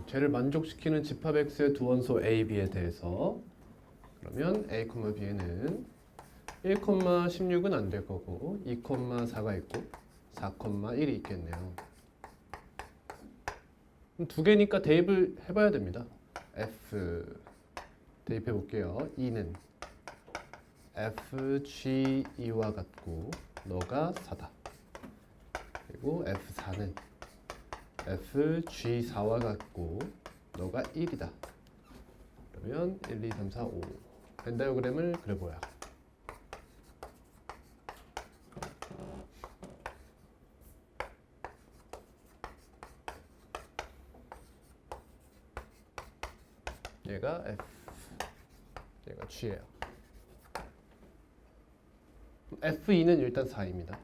쟤를 만족시키는 집합 X의 두 원소 A, B에 대해서 그러면 A, B는 1,16은 안 될 거고 2,4가 있고 4,1이 있겠네요. 그럼 두 개니까 대입을 해봐야 됩니다. F 대입해 볼게요. 2는 FG2와 같고 너가 4다. 그리고 F4는 FG4와 같고 너가 1이다. 그러면 1, 2, 3, 4, 5 벤다이어그램을 그려보야. 얘가 F, 얘가 G예요. F2는 일단 4입니다.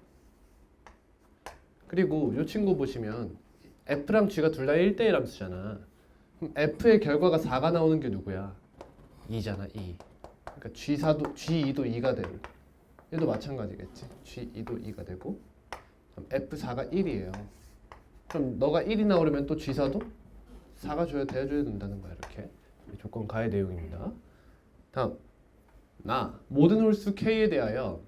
그리고 이 친구 보시면 F랑 G가 둘 다 1대1 함수잖아. 그럼 F의 결과가 4가 나오는 게 누구야? 2잖아, 2. 그러니까 G2도 2가 되고 얘도 마찬가지겠지. G2도 2가 되고 그럼 F4가 1이에요. 그럼 너가 1이 나오려면 또 G4도 4가 돼줘야 된다는 거야. 이렇게 조건 가의 내용입니다. 다음 모든 홀수 K에 대하여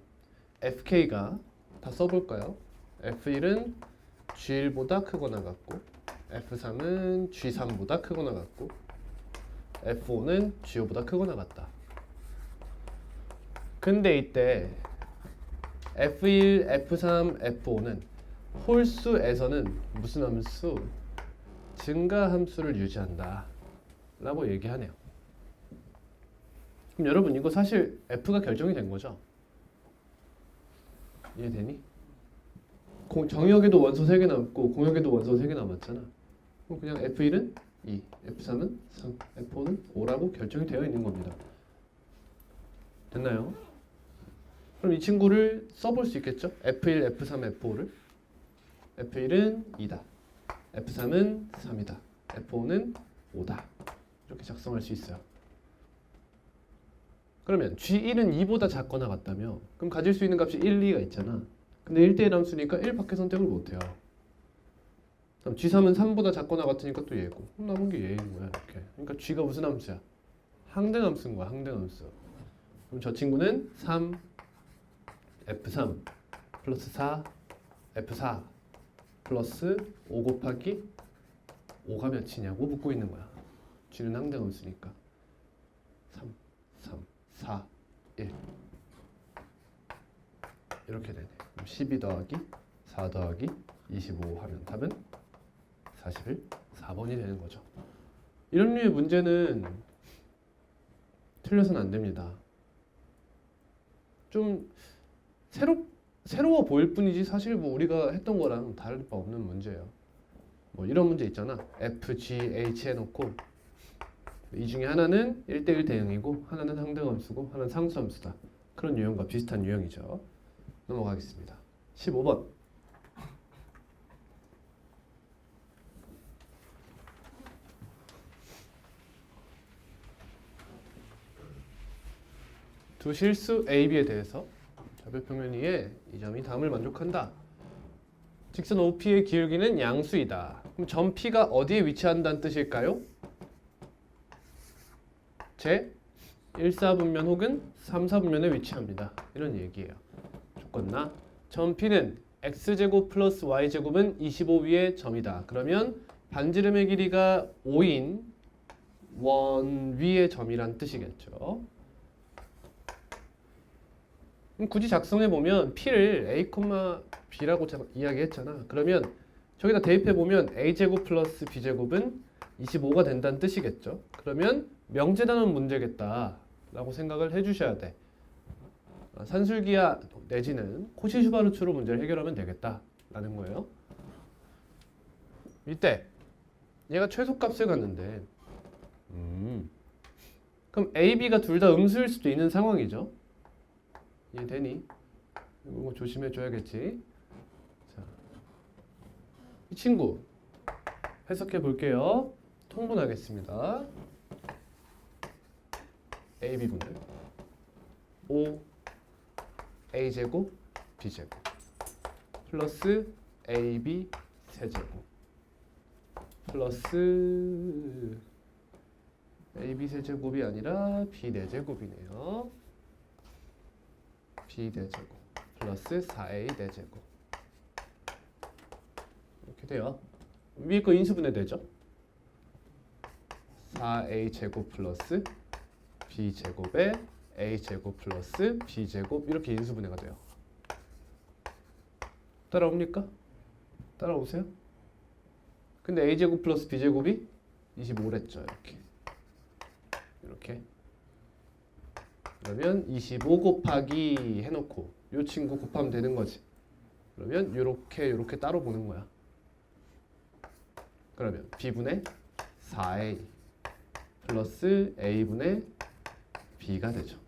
FK가 다 써볼까요? F1은 G1보다 크거나 같고 F3은 G3보다 크거나 같고 F5는 G5보다 크거나 같다. 근데 이때 F1, F3, F5는 홀수에서는 무슨 함수? 증가 함수를 유지한다 라고 얘기하네요. 그럼 여러분 이거 사실 F가 결정이 된 거죠? 이해되니? 정역에도 원소 3개 남고 공역에도 원소 3개 남았잖아. 그럼 그냥 F1은 2, F3은 3, F4는 5라고 결정이 되어 있는 겁니다. 됐나요? 그럼 이 친구를 써볼 수 있겠죠? F1, F3, F5를 F1은 2다, F3은 3이다, F5는 5다 이렇게 작성할 수 있어요. 그러면 G1은 2보다 작거나 같다며 그럼 가질 수 있는 값이 1, 2가 있잖아. 근데 1대1 함수니까 1밖에 선택을 못해요. 그럼 G3은 3보다 작거나 같으니까 또 얘고 그럼 남은 게 얘인 거야. 이렇게. 그러니까 G가 무슨 함수야? 항등함수인 거야. 항등함수. 그럼 저 친구는 3, F3 플러스 4, F4 플러스 5 곱하기 5가 몇이냐고 묻고 있는 거야. G는 항등함수니까 3, 3, 4, 1 이렇게 되네. 12 더하기 4 더하기 25 하면 답은 41,4번이 되는 거죠. 이런 류의 문제는 틀려서는 안 됩니다. 좀 새로워 보일 뿐이지 사실 뭐 우리가 했던 거랑 다를 바 없는 문제예요. 뭐 이런 문제 있잖아. F, G, H 해놓고 이 중에 하나는 1대1 대응이고 하나는 항등함수고 하나는 상수함수다. 그런 유형과 비슷한 유형이죠. 넘어가겠습니다. 15번. 두 실수 A, B에 대해서 좌표평면 위에 이 점이 다음을 만족한다. 직선 OP의 기울기는 양수이다. 그럼 점 P가 어디에 위치한다는 뜻일까요? 제 1사분면 혹은 3사분면에 위치합니다. 이런 얘기예요. 조건나 점 P는 X제곱 플러스 Y제곱은 25 위의 점이다. 그러면 반지름의 길이가 5인 원 위의 점이란 뜻이겠죠. 그럼 굳이 작성해보면 P를 A, B라고 이야기했잖아. 그러면 저기다 대입해보면 A제곱 플러스 B제곱은 25가 된다는 뜻이겠죠. 그러면 명제단원 문제겠다 라고 생각을 해주셔야 돼. 산술기하 내지는 코시-슈바르츠로 문제를 해결하면 되겠다 라는 거예요. 이때 얘가 최소값을 갖는데 그럼 A, B가 둘 다 음수일 수도 있는 상황이죠. 이해되니? 이거 조심해 줘야겠지. 자, 이 친구 해석해 볼게요. 통분하겠습니다. A, B분들 5 A제곱 B제곱 플러스 AB 세제곱 플러스 AB 세제곱이 아니라 B 4제곱이네요. B 4제곱 플러스 4A 4제곱 이렇게 돼요. 위에 거 인수분해 되죠? 4A 제곱 플러스 B 제곱에 A 제곱 플러스 B 제곱 이렇게 인수분해가 돼요. 따라옵니까? 따라오세요? 근데 A 제곱 플러스 B 제곱이 25랬죠. 이렇게 그러면 25 곱하기 해놓고 요 친구 곱하면 되는 거지. 그러면 요렇게 따로 보는 거야. 그러면 B분의 4A 플러스 A분의 B가 되죠.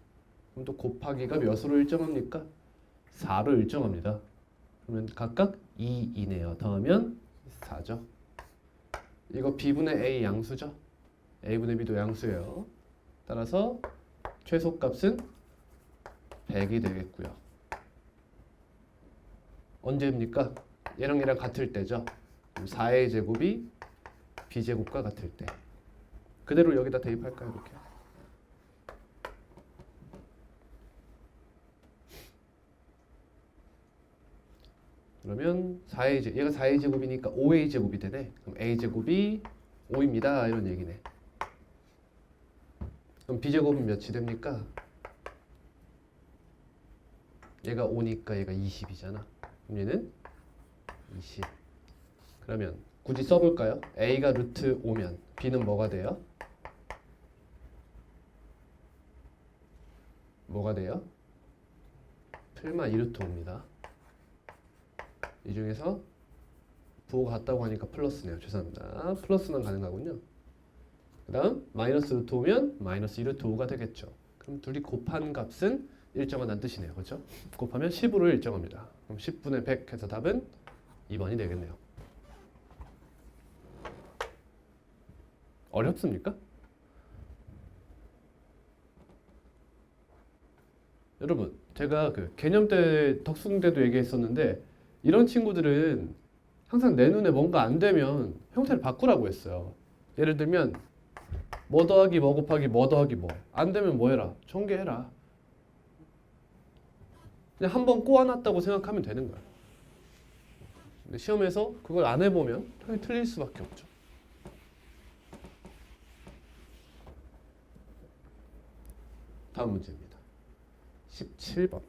그럼 또 곱하기가 몇으로 일정합니까? 4로 일정합니다. 그러면 각각 2이네요. 더하면 4죠. 이거 B분의 A 양수죠. A분의 B도 양수예요. 따라서 최소값은 100이 되겠고요. 언제입니까? 얘랑 얘랑 같을 때죠. 4A 제곱이 B 제곱과 같을 때. 그대로 여기다 대입할까요? 이렇게. 그러면 4A 제곱, 얘가 4A 제곱이니까 5A 제곱이 되네. 그럼 A 제곱이 5입니다. 이런 얘기네. 그럼 B 제곱은 몇이 됩니까? 얘가 5니까 얘가 20이잖아. 그럼 얘는 20. 그러면 굳이 써볼까요? A가 루트 5면 B는 뭐가 돼요? 뭐가 돼요? 풀마 2루트 5입니다. 이 중에서 부호가 같다고 하니까 플러스네요. 죄송합니다. 플러스는 가능하군요. 그 다음 마이너스 루트 5면 마이너스 2루트 5가 되겠죠. 그럼 둘이 곱한 값은 일정하다는 뜻이네요. 그렇죠? 곱하면 10으로 일정합니다. 그럼 10분의 100 해서 답은 2번이 되겠네요. 어렵습니까? 여러분 제가 그 개념 때 덕수궁 때도 얘기했었는데 이런 친구들은 항상 내 눈에 뭔가 안 되면 형태를 바꾸라고 했어요. 예를 들면 뭐 더하기 뭐 곱하기 뭐 더하기 뭐 안 되면 뭐 해라? 전개해라. 그냥 한번 꼬아놨다고 생각하면 되는 거야. 근데 시험에서 그걸 안 해보면 당연히 틀릴 수밖에 없죠. 다음 문제입니다. 17번.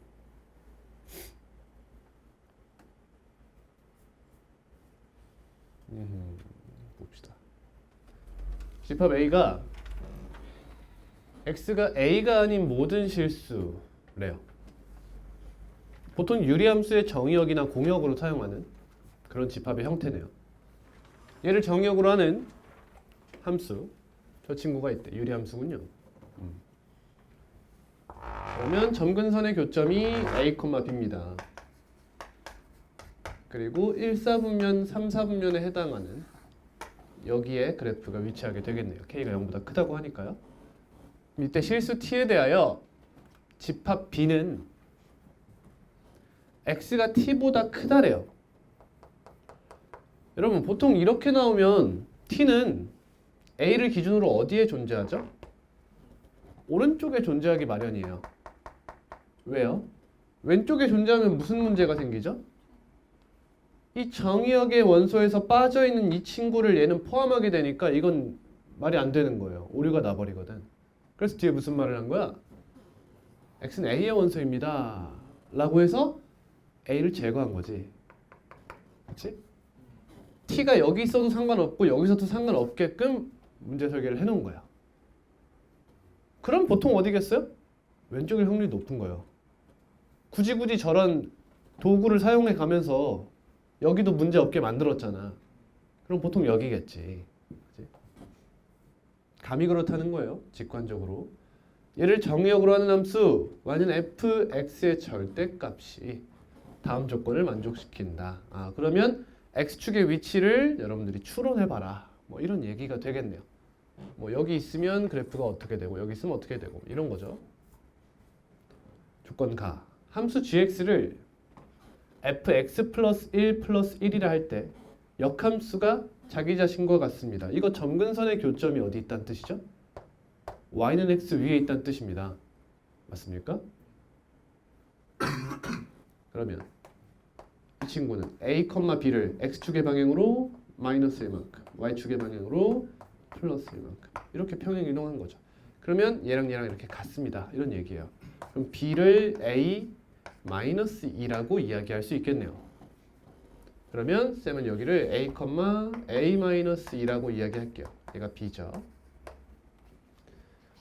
봅시다. 집합 A가 X가 A가 아닌 모든 실수래요. 보통 유리함수의 정의역이나 공역으로 사용하는 그런 집합의 형태네요. 얘를 정의역으로 하는 함수, 저 친구가 있대. 유리함수군요. 그러면 점근선의 교점이 A, B입니다. 그리고 1, 4분면, 3, 4분면에 해당하는 여기에 그래프가 위치하게 되겠네요. K가 0보다 크다고 하니까요. 이때 실수 T에 대하여 집합 B는 X가 T보다 크다래요. 여러분 보통 이렇게 나오면 T는 A를 기준으로 어디에 존재하죠? 오른쪽에 존재하기 마련이에요. 왜요? 왼쪽에 존재하면 무슨 문제가 생기죠? 이 정의역의 원소에서 빠져있는 이 친구를 얘는 포함하게 되니까 이건 말이 안 되는 거예요. 오류가 나버리거든. 그래서 뒤에 무슨 말을 한 거야? X는 A의 원소입니다. 라고 해서 A를 제거한 거지. 그치? T가 여기 있어도 상관없고 여기서도 상관없게끔 문제 설계를 해놓은 거야. 그럼 보통 어디겠어요? 왼쪽일 확률이 높은 거예요. 굳이 저런 도구를 사용해 가면서 여기도 문제 없게 만들었잖아. 그럼 보통 여기겠지. 그치? 감이 그렇다는 거예요. 직관적으로. 얘를 정의역으로 하는 함수 y는 fx의 절대값이 다음 조건을 만족시킨다. 그러면 x축의 위치를 여러분들이 추론해봐라. 뭐 이런 얘기가 되겠네요. 뭐 여기 있으면 그래프가 어떻게 되고 여기 있으면 어떻게 되고 이런 거죠. 조건 가. 함수 gx를 fx 플러스 1 플러스 1이라 할 때 역함수가 자기 자신과 같습니다. 이거 점근선의 교점이 어디 있다는 뜻이죠? y는 x 위에 있다는 뜻입니다. 맞습니까? 그러면 이 친구는 a, b를 x축의 방향으로 마이너스 1만큼, y축의 방향으로 플러스 1만큼 이렇게 평행 이동한 거죠. 그러면 얘랑 얘랑 이렇게 같습니다. 이런 얘기예요. 그럼 b를 a 마이너스 2라고 이야기할 수 있겠네요. 그러면 쌤은 여기를 a, a 마이너스 2라고 이야기할게요. 얘가 b죠.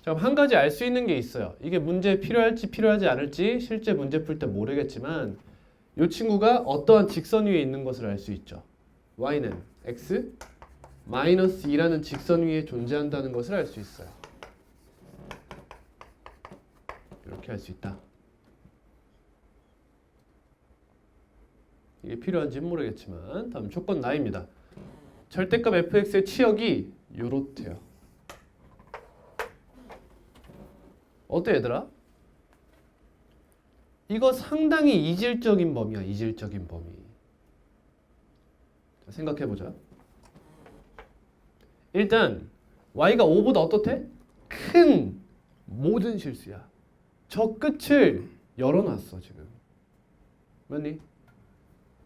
자, 한 가지 알 수 있는 게 있어요. 이게 문제에 필요할지 필요하지 않을지 실제 문제 풀 때 모르겠지만 이 친구가 어떠한 직선 위에 있는 것을 알 수 있죠. y는 x 마이너스 2라는 직선 위에 존재한다는 것을 알 수 있어요. 이렇게 할 수 있다. 이게 필요한지는 모르겠지만 다음 조건 나입니다. 절대값 fx의 치역이 요렇대요. 어때 얘들아? 이거 상당히 이질적인 범위야. 이질적인 범위. 자, 생각해보자. 일단 y가 5보다 어떻대? 큰 모든 실수야. 저 끝을 열어놨어 지금. 맞니?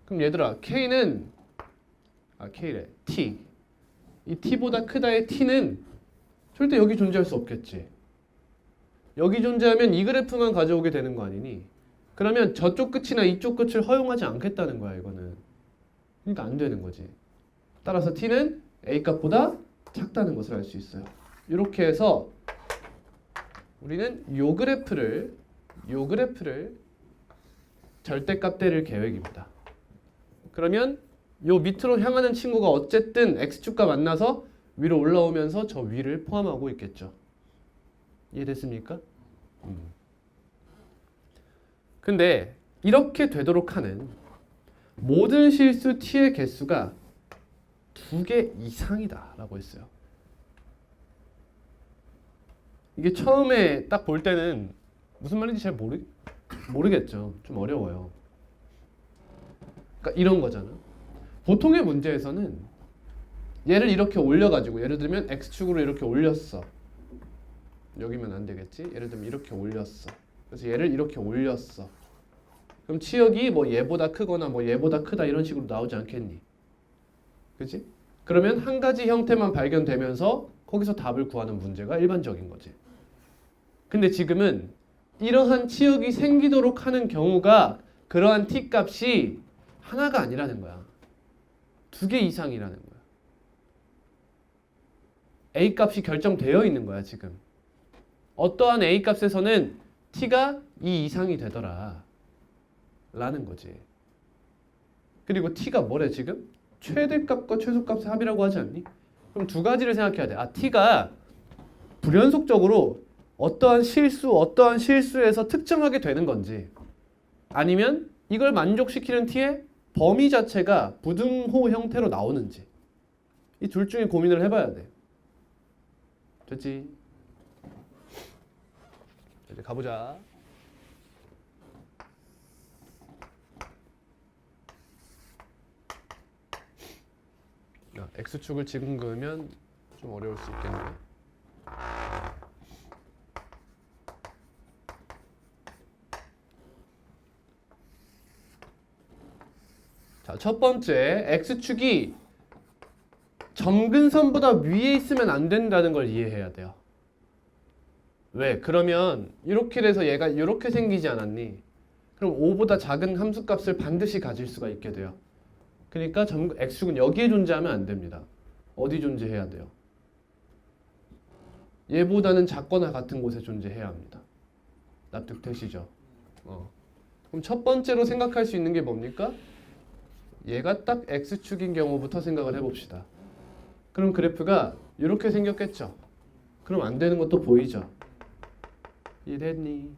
그럼 얘들아 k는 k래 t 이 t보다 크다의 t는 절대 여기 존재할 수 없겠지. 여기 존재하면 이 그래프만 가져오게 되는 거 아니니? 그러면 저쪽 끝이나 이쪽 끝을 허용하지 않겠다는 거야 이거는. 그러니까 안 되는 거지. 따라서 t는 a 값보다 작다는 것을 알 수 있어요. 이렇게 해서 우리는 요 그래프를 절대값 대를 계획입니다. 그러면 요 밑으로 향하는 친구가 어쨌든 x축과 만나서 위로 올라오면서 저 위를 포함하고 있겠죠. 이해됐습니까? 근데 이렇게 되도록 하는 모든 실수 t의 개수가 2개 이상이다 라고 했어요. 이게 처음에 딱 볼 때는 무슨 말인지 잘 모르겠죠. 좀 어려워요. 그러니까 이런 거잖아. 보통의 문제에서는 얘를 이렇게 올려가지고 예를 들면 x축으로 이렇게 올렸어. 여기면 안 되겠지? 예를 들면 이렇게 올렸어. 그래서 얘를 이렇게 올렸어. 그럼 치역이 뭐 얘보다 크거나 뭐 얘보다 크다 이런 식으로 나오지 않겠니? 그치? 그러면 한 가지 형태만 발견되면서 거기서 답을 구하는 문제가 일반적인 거지. 근데 지금은 이러한 치역이 생기도록 하는 경우가 그러한 t 값이 하나가 아니라는 거야. 2개 이상이라는 거야. a 값이 결정되어 있는 거야 지금. 어떠한 a 값에서는 t가 2 이상이 되더라 라는 거지. 그리고 t가 뭐래 지금? 최대값과 최소값의 합이라고 하지 않니? 그럼 두 가지를 생각해야 돼. t가 불연속적으로 어떠한 실수에서 특정하게 되는 건지 아니면 이걸 만족시키는 t의 범위 자체가 부등호 형태로 나오는지 이 둘 중에 고민을 해봐야 돼. 됐지? 이제 가보자. x축을 지금 그으면 좀 어려울 수 있겠네. 자, 첫 번째 x축이 점근선보다 위에 있으면 안 된다는 걸 이해해야 돼요. 왜? 그러면 이렇게 돼서 얘가 이렇게 생기지 않았니? 그럼 5보다 작은 함수값을 반드시 가질 수가 있게 돼요. 그러니까 x축은 여기에 존재하면 안 됩니다. 어디 존재해야 돼요? 얘보다는 작거나 같은 곳에 존재해야 합니다. 납득되시죠? 그럼 첫 번째로 생각할 수 있는 게 뭡니까? 얘가 딱 x축인 경우부터 생각을 해봅시다. 그럼 그래프가 이렇게 생겼겠죠? 그럼 안 되는 것도 보이죠? 이해됐니?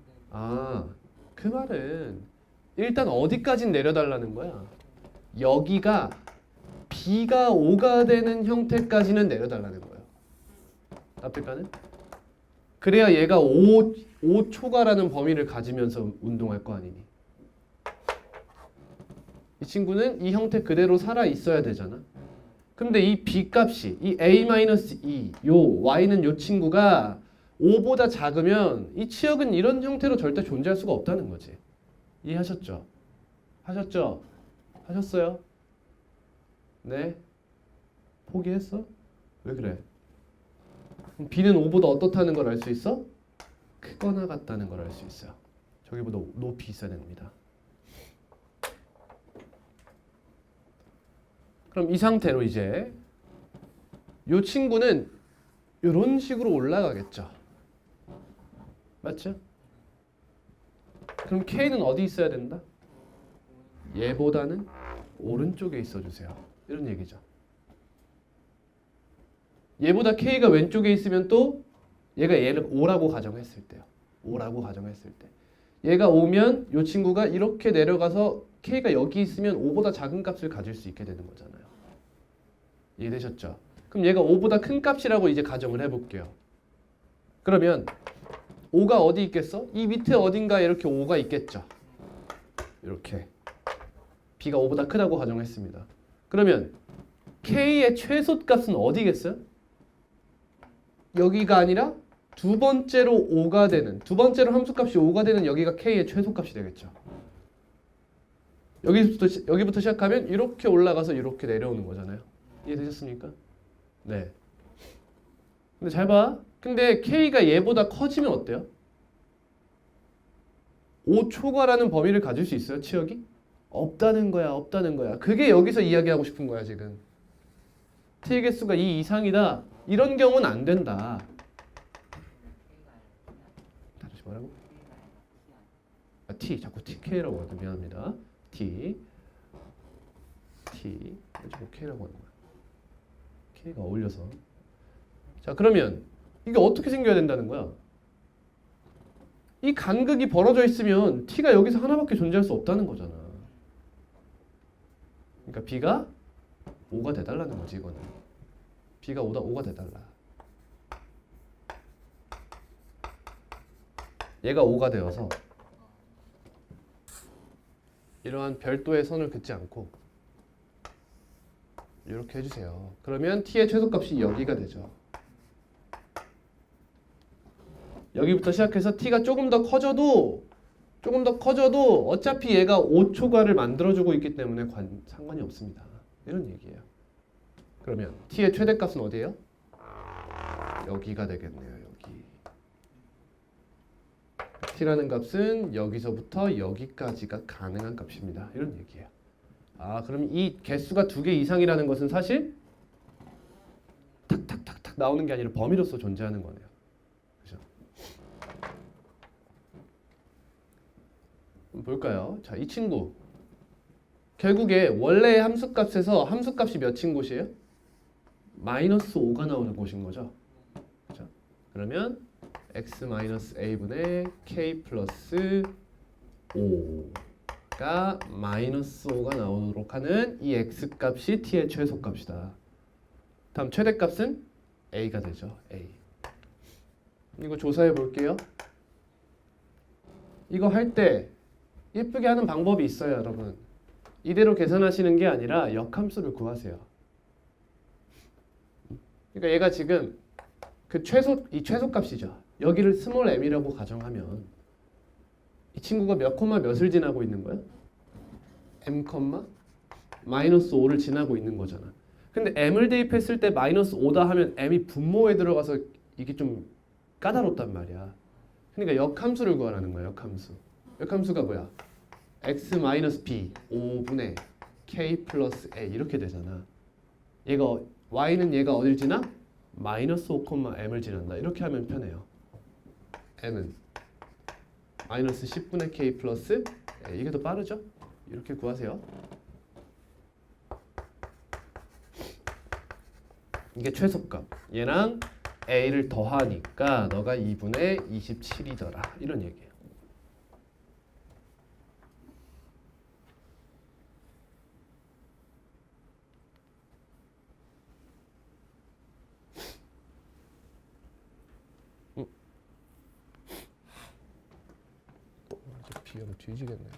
그 말은 일단 어디까지 내려달라는 거야? 여기가 b가 5가 되는 형태까지는 내려달라는 거예요. 납득가는? 그래야 얘가 5 초과라는 범위를 가지면서 운동할 거 아니니. 이 친구는 이 형태 그대로 살아 있어야 되잖아. 근데 이 b 값이 이 a-2 요 y는 요 친구가 5보다 작으면 이 치역은 이런 형태로 절대 존재할 수가 없다는 거지. 이해하셨죠? 하셨죠? 하셨어요? 네? 포기했어? 왜 그래? 그럼 b는 5보다 어떻다는 걸 알 수 있어? 크거나 같다는 걸 알 수 있어요. 저기보다 높이 있어야 됩니다. 그럼 이 상태로 이제 이 친구는 이런 식으로 올라가겠죠. 맞죠? 그럼 K는 어디 있어야 된다? 얘보다는 오른쪽에 있어주세요. 이런 얘기죠. 얘보다 K가 왼쪽에 있으면 또 얘가 얘를 5라고 가정했을 때요. 5라고 가정했을 때. 얘가 5면 이 친구가 이렇게 내려가서 K가 여기 있으면 5보다 작은 값을 가질 수 있게 되는 거잖아요. 이해되셨죠? 그럼 얘가 5보다 큰 값이라고 이제 가정을 해볼게요. 그러면 5가 어디 있겠어? 이 밑에 어딘가 이렇게 5가 있겠죠. 이렇게. B가 5보다 크다고 가정했습니다. 그러면 K의 최소값은 어디겠어요? 여기가 아니라 두 번째로 5가 되는, 두 번째로 함수값이 5가 되는 여기가 K의 최소값이 되겠죠. 여기부터 시작하면 이렇게 올라가서 이렇게 내려오는 거잖아요. 이해되셨습니까? 네. 근데 잘 봐. 근데 K가 얘보다 커지면 어때요? 5 초과라는 범위를 가질 수 있어요? 치역이? 없다는 거야. 없다는 거야. 그게 여기서 이야기하고 싶은 거야 지금. T의 개수가 2 이상이다. 이런 경우는 안 된다. 다시 말하고. T 자꾸 TK라고 하다 미안합니다. T 자꾸 K라고 하는 거야. K가 어울려서. 자 그러면 이게 어떻게 생겨야 된다는 거야? 이 간극이 벌어져 있으면 T가 여기서 하나밖에 존재할 수 없다는 거잖아. 그러니까 B가 5가 돼달라는 거지 이거는. B가 5가 돼달라. 얘가 5가 되어서 이러한 별도의 선을 긋지 않고 이렇게 해주세요. 그러면 T의 최소값이 여기가 되죠. 여기부터 시작해서 T가 조금 더 커져도 어차피 얘가 5초과를 만들어주고 있기 때문에 상관이 없습니다. 이런 얘기예요. 그러면 T의 최대값은 어디예요? 여기가 되겠네요. 여기. T라는 값은 여기서부터 여기까지가 가능한 값입니다. 이런 얘기예요. 아, 그럼 이 개수가 2개 이상이라는 것은 사실 탁탁탁탁 나오는 게 아니라 범위로서 존재하는 거네요. 그죠? 볼까요? 자, 이 친구 결국에 원래의 함수값에서 함수값이 몇인 곳이에요? -5가 나오는 곳인 거죠. 그죠? 그러면 x-a분의 k 플러스 5가 -5가 나오도록 하는 이 x값이 t의 최소값이다. 다음 최대값은 a가 되죠. a. 이거 조사해 볼게요. 이거 할 때 예쁘게 하는 방법이 있어요, 여러분. 이대로 계산하시는 게 아니라 역함수를 구하세요. 그러니까 얘가 지금 이 최소값이죠. 여기를 스몰 m이라고 가정하면 이 친구가 몇 콤마 몇을 지나고 있는 거야? m 콤마 -5를 지나고 있는 거잖아. 근데 m을 대입했을 때 -5다 하면 m이 분모에 들어가서 이게 좀 까다롭단 말이야. 그러니까 역함수를 구하라는 거야. 역함수. 역함수가 뭐야? x-b 5분의 k 플러스 a 이렇게 되잖아. 얘가 y는 얘가 어딜 지나? -5, m을 지난다. 이렇게 하면 편해요. m은 -10분의 k 플러스 a. 이게 더 빠르죠? 이렇게 구하세요. 이게 최소값. 얘랑 a를 더하니까 너가 2분의 27이더라. 이런 얘기예요. 비가 뒤지겠네.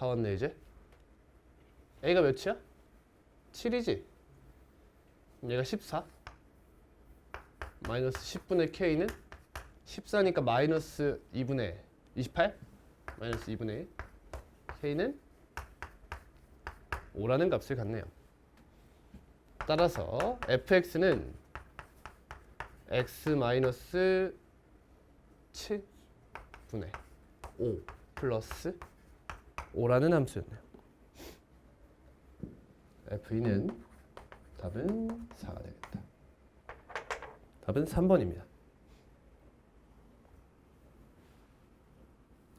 다 왔네 이제. A가 몇이야? 7이지? 얘가 14. 마이너스 10분의 K는 14니까 마이너스 2분의 28? 마이너스 2분의 1. K는 5라는 값을 갖네요. 따라서 fx는 x 마이너스 7분의 5 플러스 5라는 함수였네요. f2는 답은 4가 되겠다. 답은 3번입니다.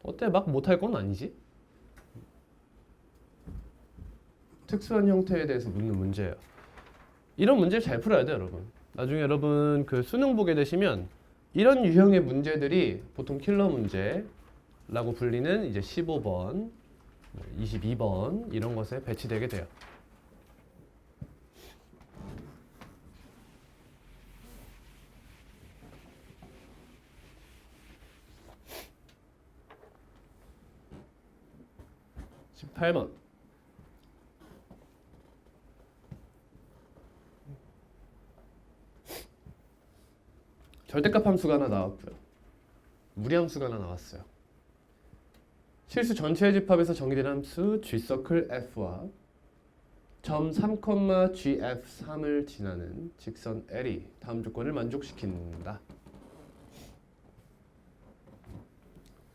어때? 막 못할 건 아니지? 특수한 형태에 대해서 묻는 문제예요. 이런 문제를 잘 풀어야 돼요, 여러분. 나중에 여러분 그 수능 보게 되시면 이런 유형의 문제들이 보통 킬러 문제라고 불리는 이제 15번, 22번 이런 것에 배치되게 돼요. (18번) 절대값 함수가 하나 나왔고요. 무리함수가 하나 나왔어요. 실수 전체의 집합에서 정의된 함수 G서클 F와 점 3, GF3을 지나는 직선 L이 다음 조건을 만족시킨다.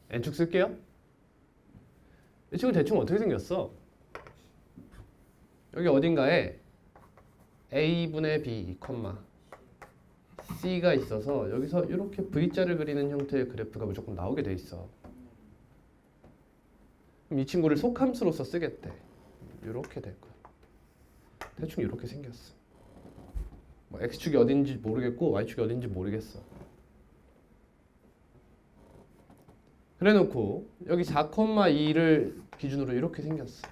N축 쓸게요. 이 친구 대충 어떻게 생겼어? 여기 어딘가에 A분의 B, C가 있어서 여기서 이렇게 V자를 그리는 형태의 그래프가 무조건 나오게 돼 있어. 그럼 이 친구를 속함수로서 쓰겠대. 이렇게 될 거야. 대충 이렇게 생겼어. 뭐 X축이 어딘지 모르겠고 Y축이 어딘지 모르겠어. 그래 놓고 여기 4,2를 기준으로 이렇게 생겼어.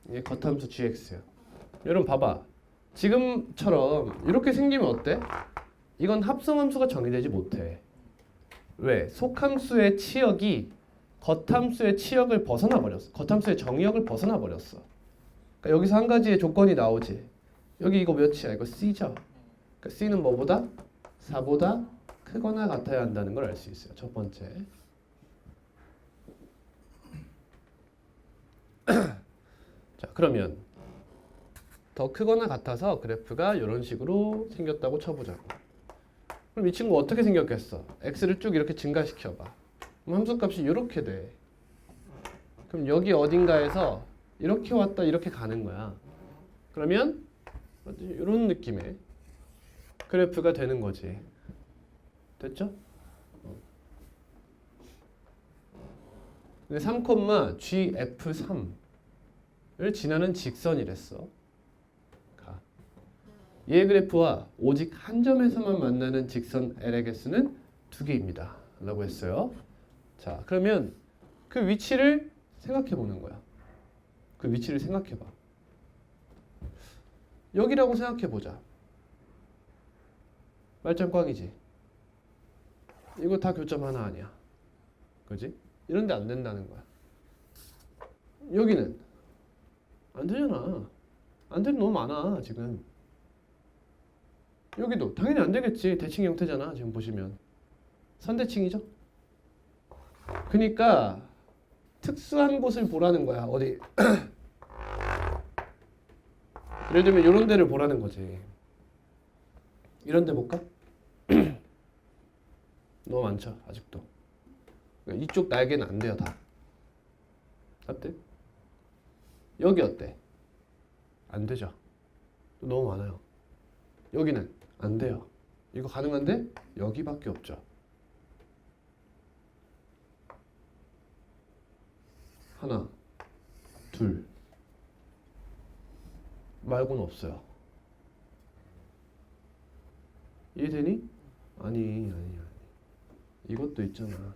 이게 겉함수 gx야. 여러분 봐봐. 지금처럼 이렇게 생기면 어때? 이건 합성함수가 정의되지 못해. 왜? 속함수의 치역이 겉함수의 치역을 벗어나 버렸어. 겉함수의 정의역을 벗어나 버렸어. 그러니까 여기서 한 가지의 조건이 나오지. 여기 이거 몇이야? 이거 C죠? 그러니까 C는 뭐보다? 4보다 크거나 같아야 한다는 걸 알 수 있어요. 첫 번째. 자, 그러면 더 크거나 같아서 그래프가 이런 식으로 생겼다고 쳐보자고. 그럼 이 친구 어떻게 생겼겠어? x를 쭉 이렇게 증가시켜봐. 그럼 함수값이 이렇게 돼. 그럼 여기 어딘가에서 이렇게 왔다 이렇게 가는 거야. 그러면 이런 느낌의 그래프가 되는 거지. 됐죠? 근데 3,GF3을 지나는 직선이랬어. 얘 그래프와 오직 한 점에서만 만나는 직선 L의 개수는 2개입니다. 라고 했어요. 자, 그러면 그 위치를 생각해 보는 거야. 그 위치를 생각해 봐. 여기라고 생각해 보자. 말점 꽝이지. 이거 다 교점 하나 아니야. 그지? 이런데 안 된다는 거야. 여기는 안 되잖아. 안 되는 너무 많아 지금. 여기도 당연히 안 되겠지. 대칭 형태잖아. 지금 보시면 선대칭이죠. 그러니까 특수한 곳을 보라는 거야. 어디? 예를 들면 이런 데를 보라는 거지. 이런 데 볼까? 너무 많죠. 아직도. 그러니까 이쪽 날개는 안 돼요. 다. 어때? 여기 어때? 안 되죠. 너무 많아요. 여기는 안 돼요. 이거 가능한데 여기밖에 없죠. 하나, 둘 말고는 없어요. 이해되니? 아니. 이것도 있잖아.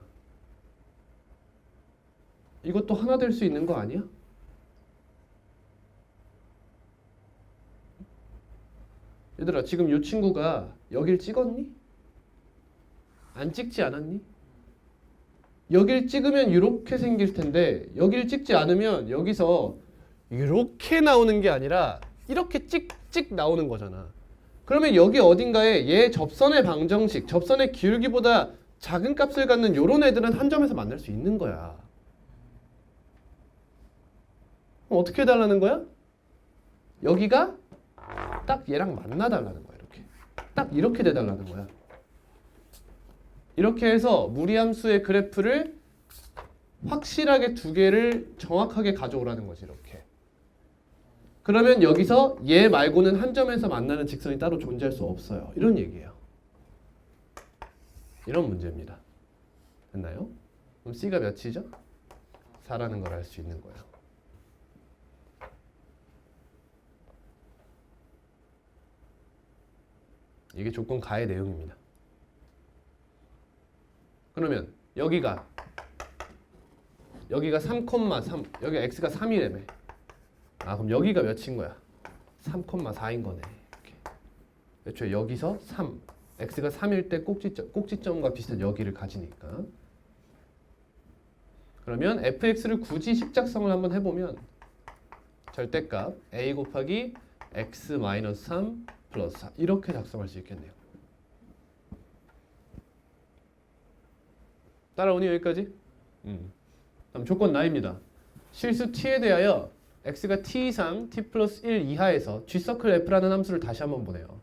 이것도 하나 될 수 있는 거 아니야? 얘들아 지금 이 친구가 여길 찍었니? 안 찍지 않았니? 여길 찍으면 이렇게 생길 텐데 여길 찍지 않으면 여기서 이렇게 나오는 게 아니라 이렇게 찍찍 나오는 거잖아. 그러면 여기 어딘가에 얘 접선의 방정식, 접선의 기울기보다 작은 값을 갖는 요런 애들은 한 점에서 만날 수 있는 거야. 그럼 어떻게 해달라는 거야? 여기가 딱 얘랑 만나달라는 거야. 이렇게. 딱 이렇게 돼달라는 거야. 이렇게 해서 무리함수의 그래프를 확실하게 두 개를 정확하게 가져오라는 거지. 이렇게. 그러면 여기서 얘 말고는 한 점에서 만나는 직선이 따로 존재할 수 없어요. 이런 얘기예요. 이런 문제입니다. 됐나요? 그럼 C가 몇이죠? 4라는 걸 알 수 있는 거예요. 이게 조건 가의 내용입니다. 그러면 여기가 3,3 여기 x가 3이라며. 아 그럼 여기가 몇인 거야? 3,4인 거네. 이렇게. 애초에 여기서 3 x가 3일 때 꼭지점과 비슷한 여기를 가지니까. 그러면 fx를 굳이 식작성을 한번 해보면 절대값 a 곱하기 x 마이너스 3 플러스 4 이렇게 작성할 수 있겠네요. 따라오니 여기까지? 다음 조건 나입니다. 실수 t에 대하여 x가 t 이상 t 플러스 1 이하에서 g서클 f라는 함수를 다시 한번 보내요.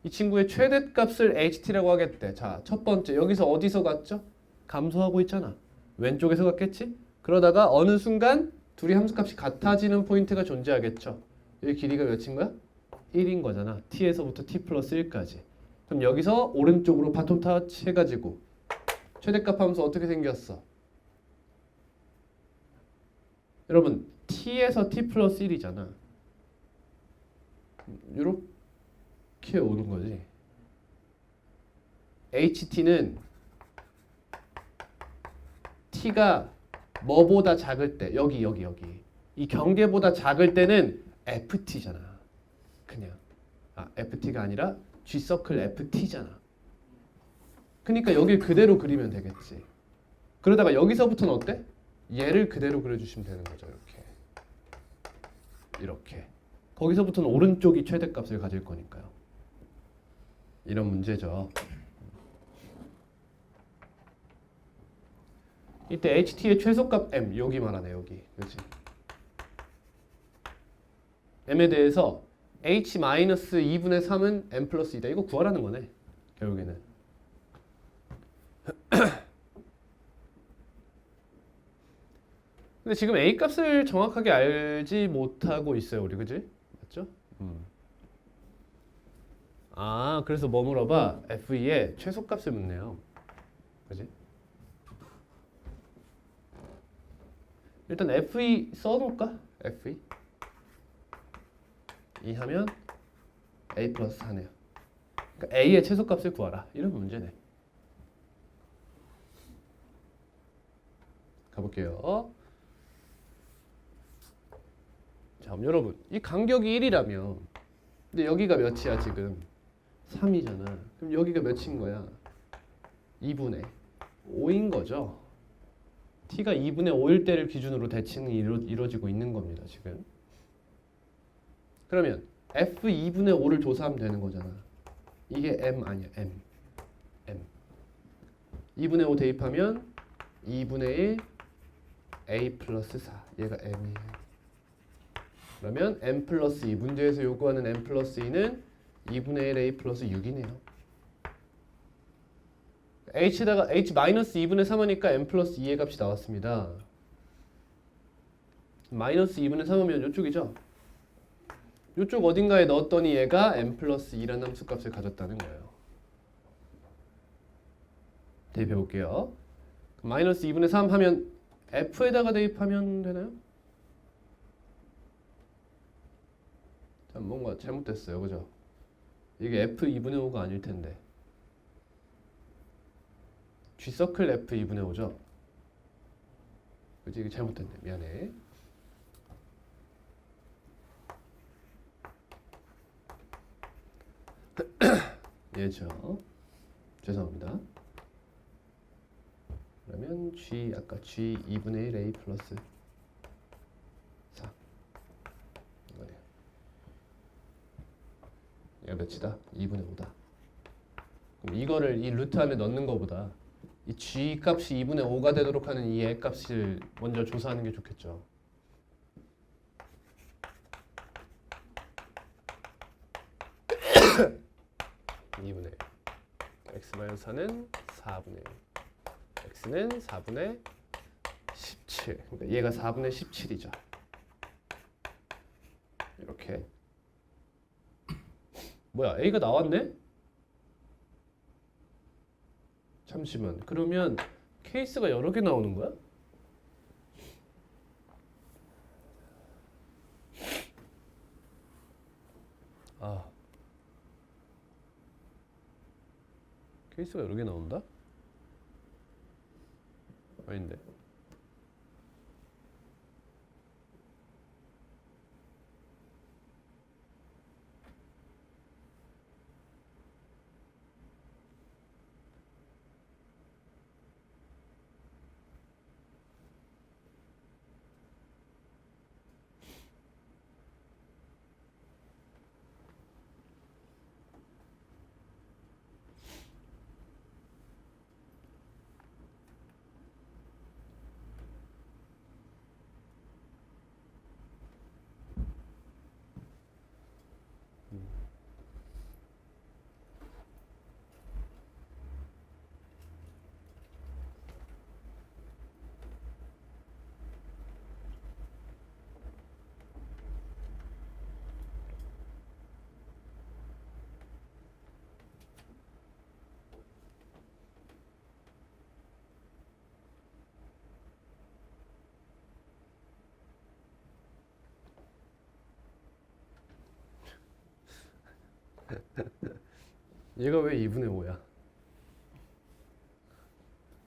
이 친구의 최대값을 ht라고 하겠대. 자, 첫 번째 여기서 어디서 갔죠? 감소하고 있잖아. 왼쪽에서 갔겠지? 그러다가 어느 순간 둘이 함수값이 같아지는 포인트가 존재하겠죠. 여기 길이가 몇인 거야? 1인 거잖아. t에서부터 t 플러스 1까지. 그럼 여기서 오른쪽으로 바톤 타치 해가지고 최대값 함수 어떻게 생겼어? 여러분 t에서 t 플러스 1이잖아. 이렇게 오는 거지. ht는 t가 뭐보다 작을 때 여기 이 경계보다 작을 때는 ft잖아. 그냥 ft가 아니라 g서클 ft잖아. 그러니까 여길 그대로 그리면 되겠지. 그러다가 여기서부터는 어때? 얘를 그대로 그려주시면 되는 거죠. 이렇게. 거기서부터는 오른쪽이 최대값을 가질 거니까요. 이런 문제죠. 이때 ht의 최소값 m 여기 말하네. 여기. 그렇지? m에 대해서 h-2분의 3은 m 플러스 2다. 이거 구하라는 거네. 결국에는. 근데 지금 a 값을 정확하게 알지 못하고 있어요. 우리 그지? 맞죠? 아 그래서 뭐 물어봐? f2의 최소값을 묻네요. 그지? 일단 f2 써놓을까? f2 2 하면 a 플러스 4네요. 그러니까 a의 최소값을 구하라. 이런 문제네. 가볼게요. 자, 그럼 여러분 이 간격이 1이라면 근데 여기가 몇이야 지금? 3이잖아. 그럼 여기가 몇인 거야? 2분의 5인 거죠. t가 2분의 5일 때를 기준으로 대칭이 이루어지고 있는 겁니다. 지금. 그러면 f 2분의 5를 조사하면 되는 거잖아. 이게 m 아니야. m 2분의 5 대입하면 2분의 1 a 플러스 4 얘가 m이에요. 그러면 m 플러스 2 문제에서 요구하는 m 플러스 2는 2분의 1 a 플러스 6이네요. h에다가 h 마이너스 2분의 3 하니까 m 플러스 2의 값이 나왔습니다. 마이너스 2분의 3 하면 이쪽이죠. 이쪽 어딘가에 넣었더니 얘가 m 플러스 2라는 함수값을 가졌다는 거예요. 대입해 볼게요. 마이너스 2분의 3 하면 f에다가 대입하면 되나요? 자, 뭔가 잘못됐어요. 그죠? 이게 f 2분의 5가 아닐 텐데 g서클 f 2분의 5죠? 그치? 이게 잘못됐네. 미안해. 얘죠. 죄송합니다. 그러면 G 아까 G 2분의 1 A 플러스 4 이거네요. 얘가 몇이다? 2분의 5다. 그럼 이거를 이 루트 안에 넣는 것보다 이 G 값이 2분의 5가 되도록 하는 이 애 값을 먼저 조사하는 게 좋겠죠. x-4는 4분의 1 x는 4분의 17 그러니까 얘가 4분의 17이죠. 이렇게 뭐야 a가 나왔네? 잠시만 그러면 케이스가 여러 개 나오는 거야? 아 케이스가 여러 개 나온다? 아닌데. 얘가 왜 2분의 5야?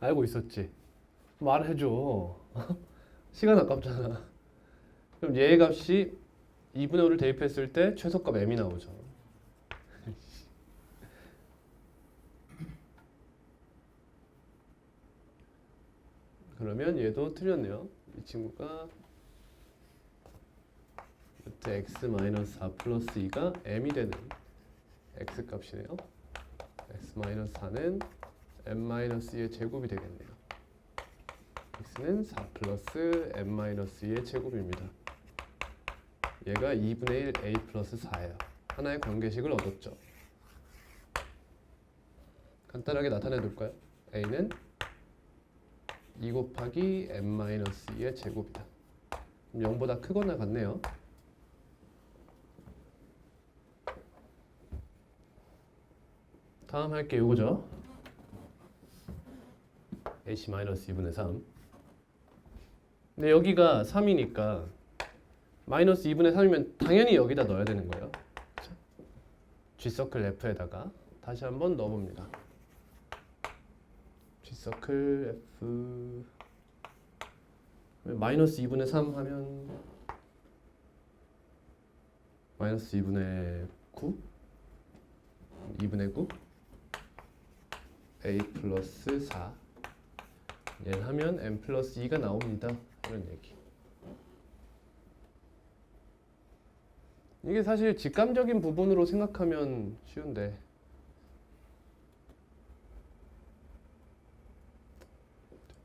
알고 있었지? 말해줘. 시간 아깝잖아. 그럼 얘의 값이 2분의 5를 대입했을 때 최소값 m이 나오죠. 그러면 얘도 틀렸네요. 이 친구가 루트 x-4 플러스 2가 m이 되는 x값이네요. x-4는 m-2의 제곱이 되겠네요. x는 4 플러스 m-2의 제곱입니다. 얘가 2분의 1 a 플러스 4예요. 하나의 관계식을 얻었죠. 간단하게 나타내 둘까요? a는 2 곱하기 m-2의 제곱이다. 0보다 크거나 같네요. 다음 할 게 이거죠. ac-2분의 3. 근데 여기가 3이니까 마이너스 2분의 3이면 당연히 여기다 넣어야 되는 거예요. G서클 F에다가 다시 한번 넣어봅니다. G서클 F 마이너스 2분의 3 하면 마이너스 2분의 9 2분의 9 a 플러스 4 얘를 하면 m 플러스 2가 나옵니다. 이런 얘기. 이게 사실 직감적인 부분으로 생각하면 쉬운데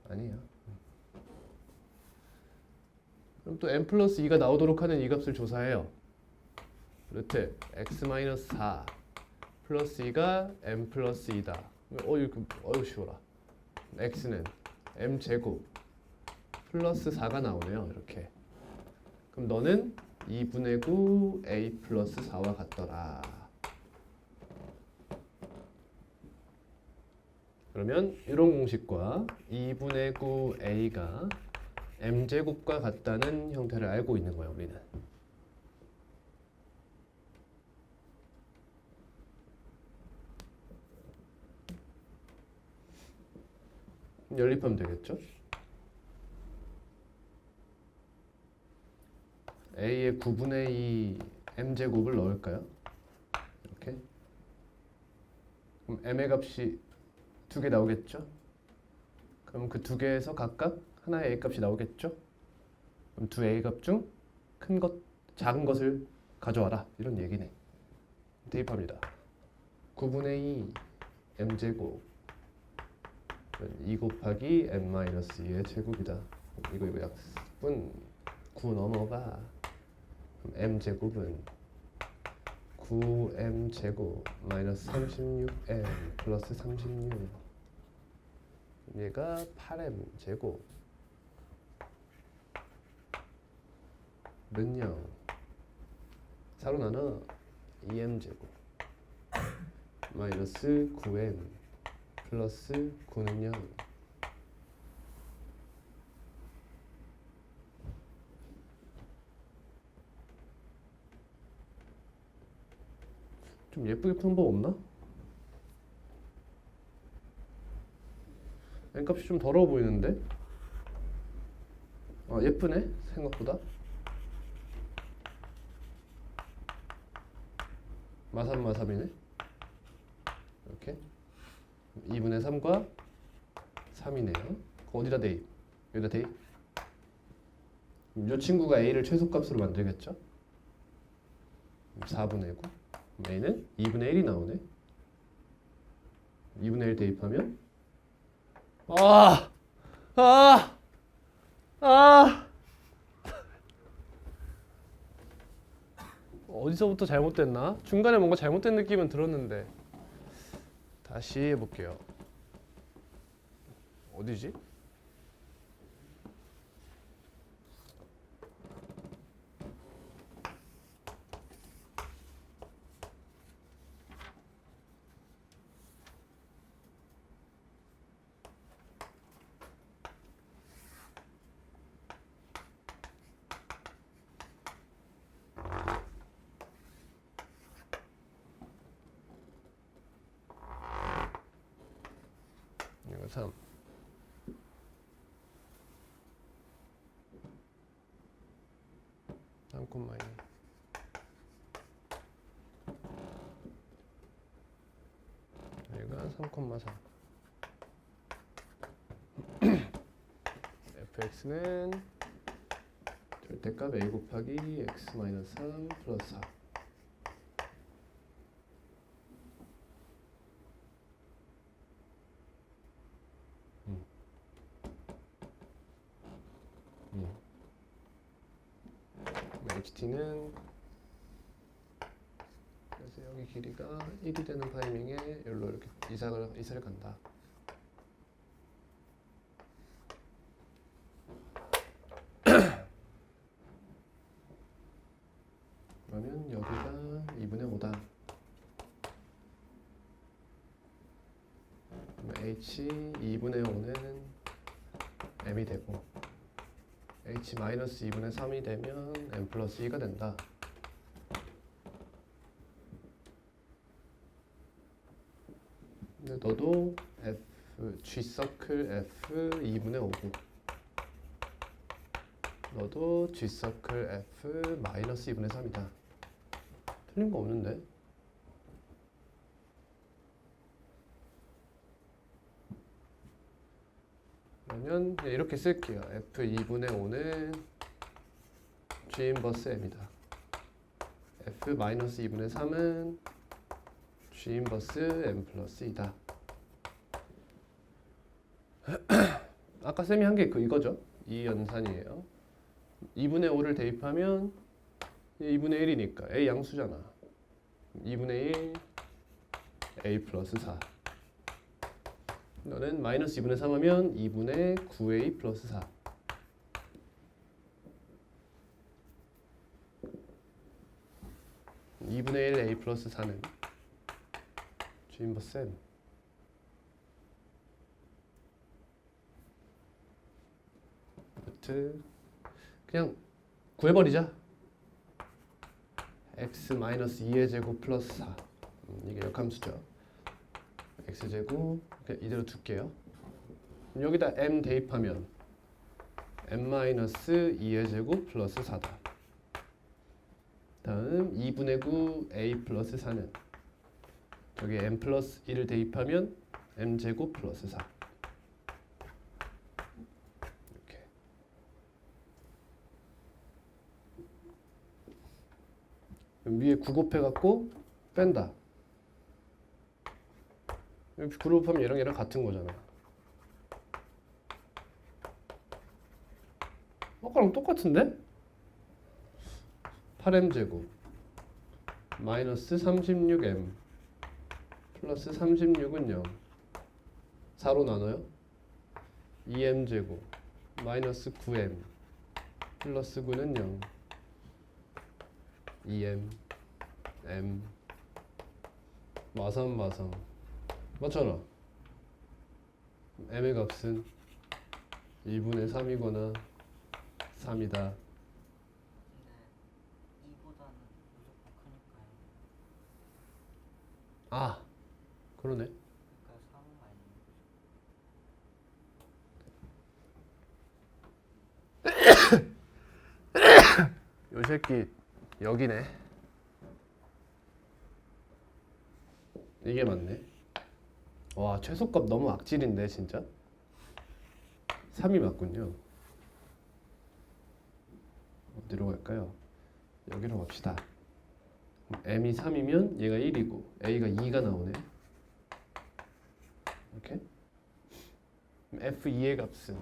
아니에요. 그럼 또 m 플러스 2가 나오도록 하는 이 값을 조사해요. 루트 x-4 플러스 2가 m 플러스 2다. 이거 쉬워라. x는 m 제곱 플러스 4가 나오네요. 이렇게. 그럼 너는 2분의 9 a 플러스 4와 같더라. 그러면 이런 공식과 2분의 9 a가 m 제곱과 같다는 형태를 알고 있는 거예요. 우리는. 연립하면 되겠죠? a의 9분의 2 m제곱을 넣을까요? 이렇게. 그럼 m의 값이 두 개 나오겠죠? 그럼 그 두 개에서 각각 하나의 a 값이 나오겠죠? 그럼 두 a 값 중 큰 것, 작은 것을 가져와라 이런 얘기네. 대입합니다. 9분의 2 m제곱 2 곱하기 m-2의 제곱이다. 이거 약분 9 넘어가. 그럼 m제곱은 9m제곱 마이너스 36m 플러스 36 얘가 8m제곱 는요 4로 나눠 2m제곱 마이너스 9m 플러스 9는요 좀 예쁘게 푸는 법 없나? n값이 좀 더러워 보이는데? 예쁘네 생각보다. 마삼마삼이네. 이렇게 2분의 3과 3이네요. 어디다 대입? 여기다 대입. 이 친구가 a를 최소값으로 만들겠죠? 4분의 9. a는 2분의 1이 나오네. 2분의 1 대입하면 어디서부터 잘못됐나? 중간에 뭔가 잘못된 느낌은 들었는데 다시 해볼게요. 어디지? 이거 3 3콤마 2 여기가 3콤마 4 fx는 절대값 a 곱하기 x 마이너스 3 플러스 4 ht는 그래서 여기 길이가 1이 되는 타이밍에 여기로 이렇게 이사를 간다. 그러면 여기가 2분의 5다. h 2분의 5는 m이 되고 h 마이너스 2분의 3이 되면 m 플러스 2가 된다. 근데 너도 g 서클 f 2분의 5고 너도 g 서클 f 마이너스 2분의 3이다. 틀린 거 없는데? 그러면 이렇게 쓸게요. f 2분의 5는 g 인버스 m이다. f 마이너스 2분의 3은 g 인버스 m 플러스 2다. 아까 쌤이 한 게 이거죠. 이 연산이에요. 2분의 5를 대입하면 2분의 1이니까 a 양수잖아. 2분의 1 a 플러스 4 너는 마이너스 2분의 3 하면 2분의 9a 플러스 4 2분의 1 a 플러스 4는 g 인버스 m 그냥 구해버리자. x 마이너스 2의 제곱 플러스 4 이게 역함수죠. x제곱 이대로 둘게요. 여기다 m 대입하면 m 마이너스 2의 제곱 플러스 4다. 다음 2분의 9 a 플러스 4는 여기 m 플러스 1을 대입하면 m제곱 플러스 4 이렇게. 위에 9 곱해갖고 뺀다. 이렇게 그룹하면 얘랑 같은 거잖아. 아까랑 똑같은데? 8m제곱 마이너스 36m 플러스 36은 0 4로 나눠요? 2m제곱 마이너스 9m 플러스 9는 0 2m m 마삼 맞잖아. m의 값은 2분의 3이거나 3이다. 근데 2보다는 무조건 크니까요. 아, 그러네. 그러니까 3은 아니에요. 요 새끼 여기네. 이게 맞네. 와, 최소값 너무 악질인데 진짜. 3이 맞군요. 어디로 갈까요? 여기로 갑시다. m이 3이면 얘가 1이고 a가 2가 나오네. 이렇게. f2의 값은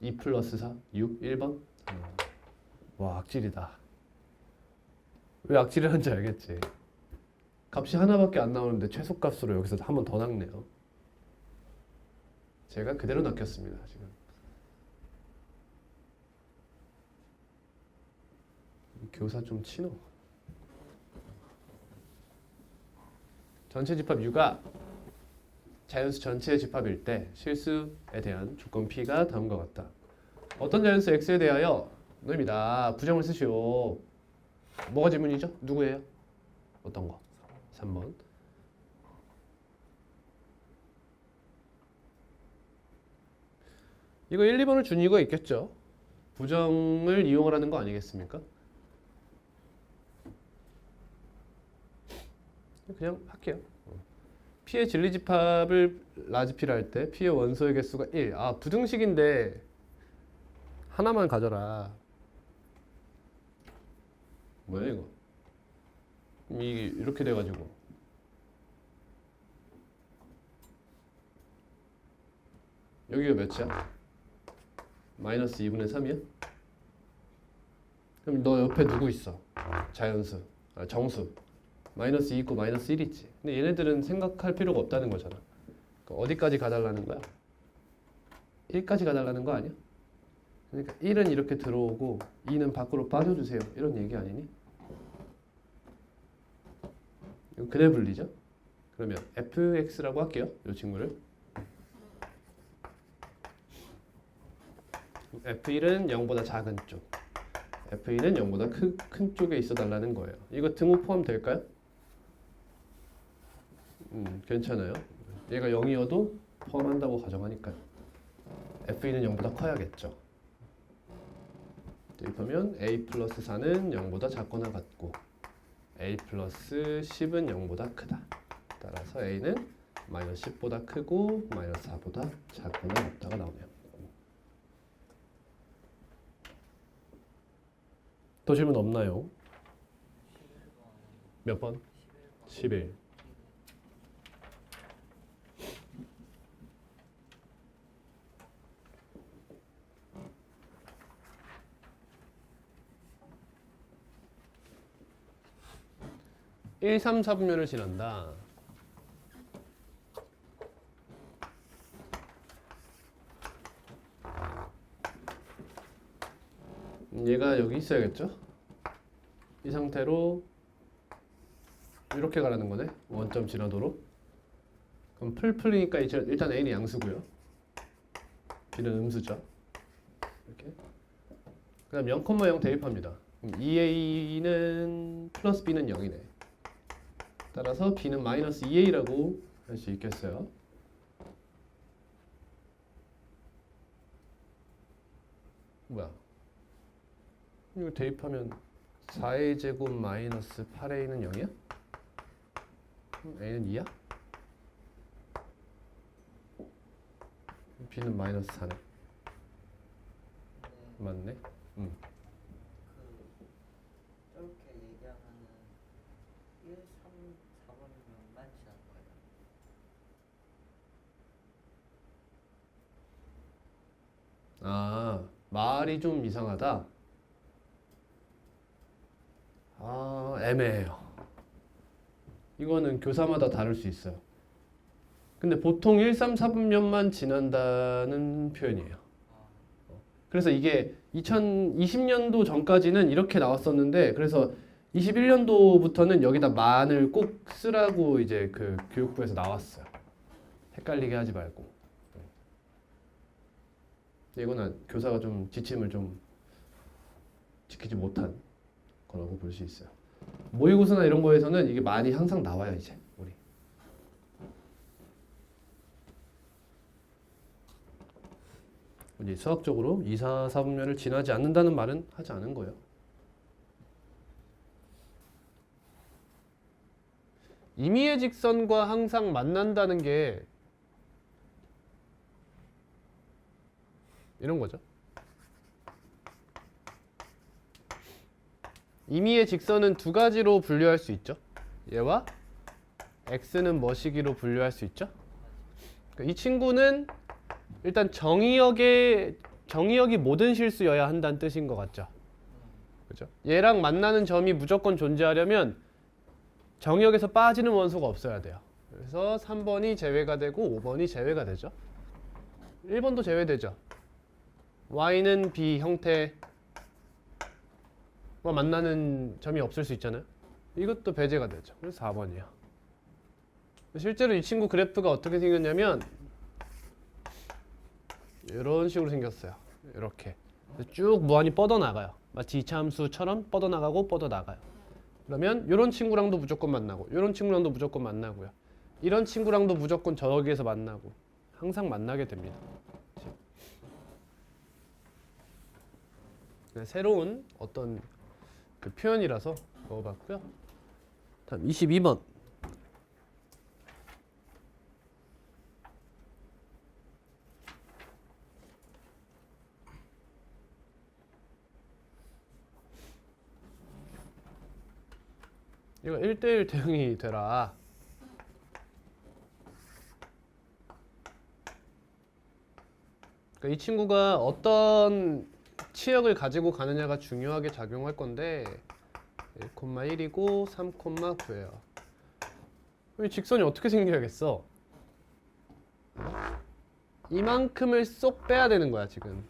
2 플러스 4, 6, 1번. 와, 악질이다. 왜 악질이라는지 알겠지? 값이 하나밖에 안 나오는데 최소값으로 여기서 한 번 더 낚네요. 제가 그대로 낚였습니다 지금. 교사 좀 치노. 전체 집합 U가 자연수 전체의 집합일 때 실수에 대한 조건 P가 다음과 같다. 어떤 자연수 X에 대하여 입니다. 부정을 쓰시오. 뭐가 질문이죠? 누구예요? 어떤 거? 3번. 이거 1, 2번을 준 이유가 있겠죠. 부정을 이용하라는 거 아니겠습니까? 그냥 할게요. P의 진리집합을 라지 P를 할 때 P의 원소의 개수가 1. 아, 부등식인데 하나만 가져라. 뭐야 이거? 이게 이렇게 돼가지고 여기가 몇이야? 마이너스 2분의 3이야? 그럼 너 옆에 누구 있어? 자연수, 정수. 마이너스 2 있고 마이너스 1 있지. 근데 얘네들은 생각할 필요가 없다는 거잖아. 그러니까 어디까지 가달라는 거야? 1까지 가달라는 거 아니야? 그러니까 1은 이렇게 들어오고 2는 밖으로 빠져주세요. 이런 얘기 아니니? 이거 그래 불리죠? 그러면 fx라고 할게요. 이 친구를. f1은 0보다 작은 쪽, f2는 0보다 큰 쪽에 있어 달라는 거예요. 이거 등호 포함 될까요? 괜찮아요. 얘가 0이어도 포함한다고 가정하니까요. f2는 0보다 커야겠죠. 대입하면 a 플러스 4는 0보다 작거나 같고 a 플러스 10은 0보다 크다. 따라서 a는 마이너스 10보다 크고 마이너스 4보다 작거나 같다가 나오네요. 더 질문 없나요? 몇 번? 11. (1, 3, 4분면을 지난다). 얘가 여기 있어야겠죠? 이 상태로 이렇게 가라는 거네. 원점 지나도록. 그럼 풀이니까 일단 A는 양수고요. B는 음수죠. 이렇게. 그 다음 0,0 대입합니다. 그럼 2A는 플러스 B는 0이네. 따라서 B는 마이너스 2A라고 할 수 있겠어요. 뭐야? 이거 대입하면 4A 제곱 마이너스 8A는 0이야? A는 2야? b는 마이너스 4네. 근데 맞네. 그 저렇게 얘기하면은 1, 3, 4번이면만 지난 거예요. 아, 말이 좀 이상하다. 아, 애매해요. 이거는 교사마다 다를 수 있어요. 근데 보통 1, 3, 4분면만 지난다는 표현이에요. 그래서 이게 2020년도 전까지는 이렇게 나왔었는데, 그래서 21년도부터는 여기다 만을 꼭 쓰라고 이제 그 교육부에서 나왔어요. 헷갈리게 하지 말고. 이거는 교사가 좀 지침을 좀 지키지 못한 거라고 볼 수 있어요. 모의고사나 이런 거에서는 이게 많이 항상 나와요, 이제 우리. 이제 수학적으로 2, 4, 4분면을 지나지 않는다는 말은 하지 않은 거예요. 임의의 직선과 항상 만난다는 게 이런 거죠. 임의의 직선은 두 가지로 분류할 수 있죠. 얘와 x는 뭐시기로 분류할 수 있죠. 그러니까 이 친구는 일단 정의역이 모든 실수여야 한다는 뜻인 것 같죠. 그죠? 얘랑 만나는 점이 무조건 존재하려면 정의역에서 빠지는 원소가 없어야 돼요. 그래서 3번이 제외가 되고 5번이 제외가 되죠. 1번도 제외되죠. y는 b 형태와 만나는 점이 없을 수 있잖아요. 이것도 배제가 되죠. 그래서 4번이에요. 실제로 이 친구 그래프가 어떻게 생겼냐면 이런 식으로 생겼어요. 이렇게 쭉 무한히 뻗어나가요. 마치 이차함수처럼 뻗어나가고 뻗어나가요. 그러면 이런 친구랑도 무조건 만나고 이런 친구랑도 무조건 만나고요. 이런 친구랑도 무조건 저기에서 만나고 항상 만나게 됩니다. 새로운 어떤 그 표현이라서 넣어봤고요. 다음 22번. 이거 1대1 대응이 되라. 그러니까 이 친구가 어떤 치역을 가지고 가느냐가 중요하게 작용할 건데 1,1이고 3,9예요. 이 직선이 어떻게 생겨야겠어? 이만큼을 쏙 빼야 되는 거야 지금.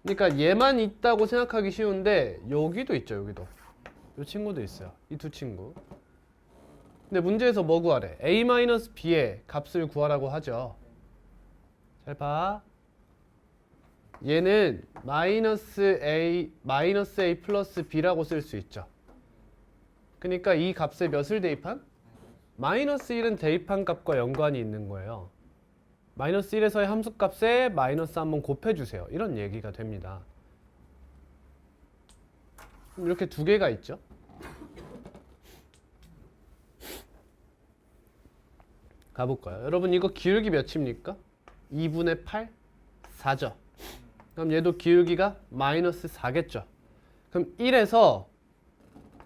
그러니까 얘만 있다고 생각하기 쉬운데 여기도 있죠. 여기도 이 친구도 있어요. 이 두 친구. 근데 문제에서 뭐 구하래? a-b의 값을 구하라고 하죠. 잘 봐. 얘는 -a 플러스 b라고 쓸 수 있죠. 그러니까 이 값에 몇을 대입한? -1은 대입한 값과 연관이 있는 거예요. -1에서의 함수값에 마이너스 한번 곱해주세요. 이런 얘기가 됩니다. 이렇게 두 개가 있죠. 가볼까요? 여러분 이거 기울기 몇입니까? 2분의 8? 4죠. 그럼 얘도 기울기가 -4겠죠. 그럼 1에서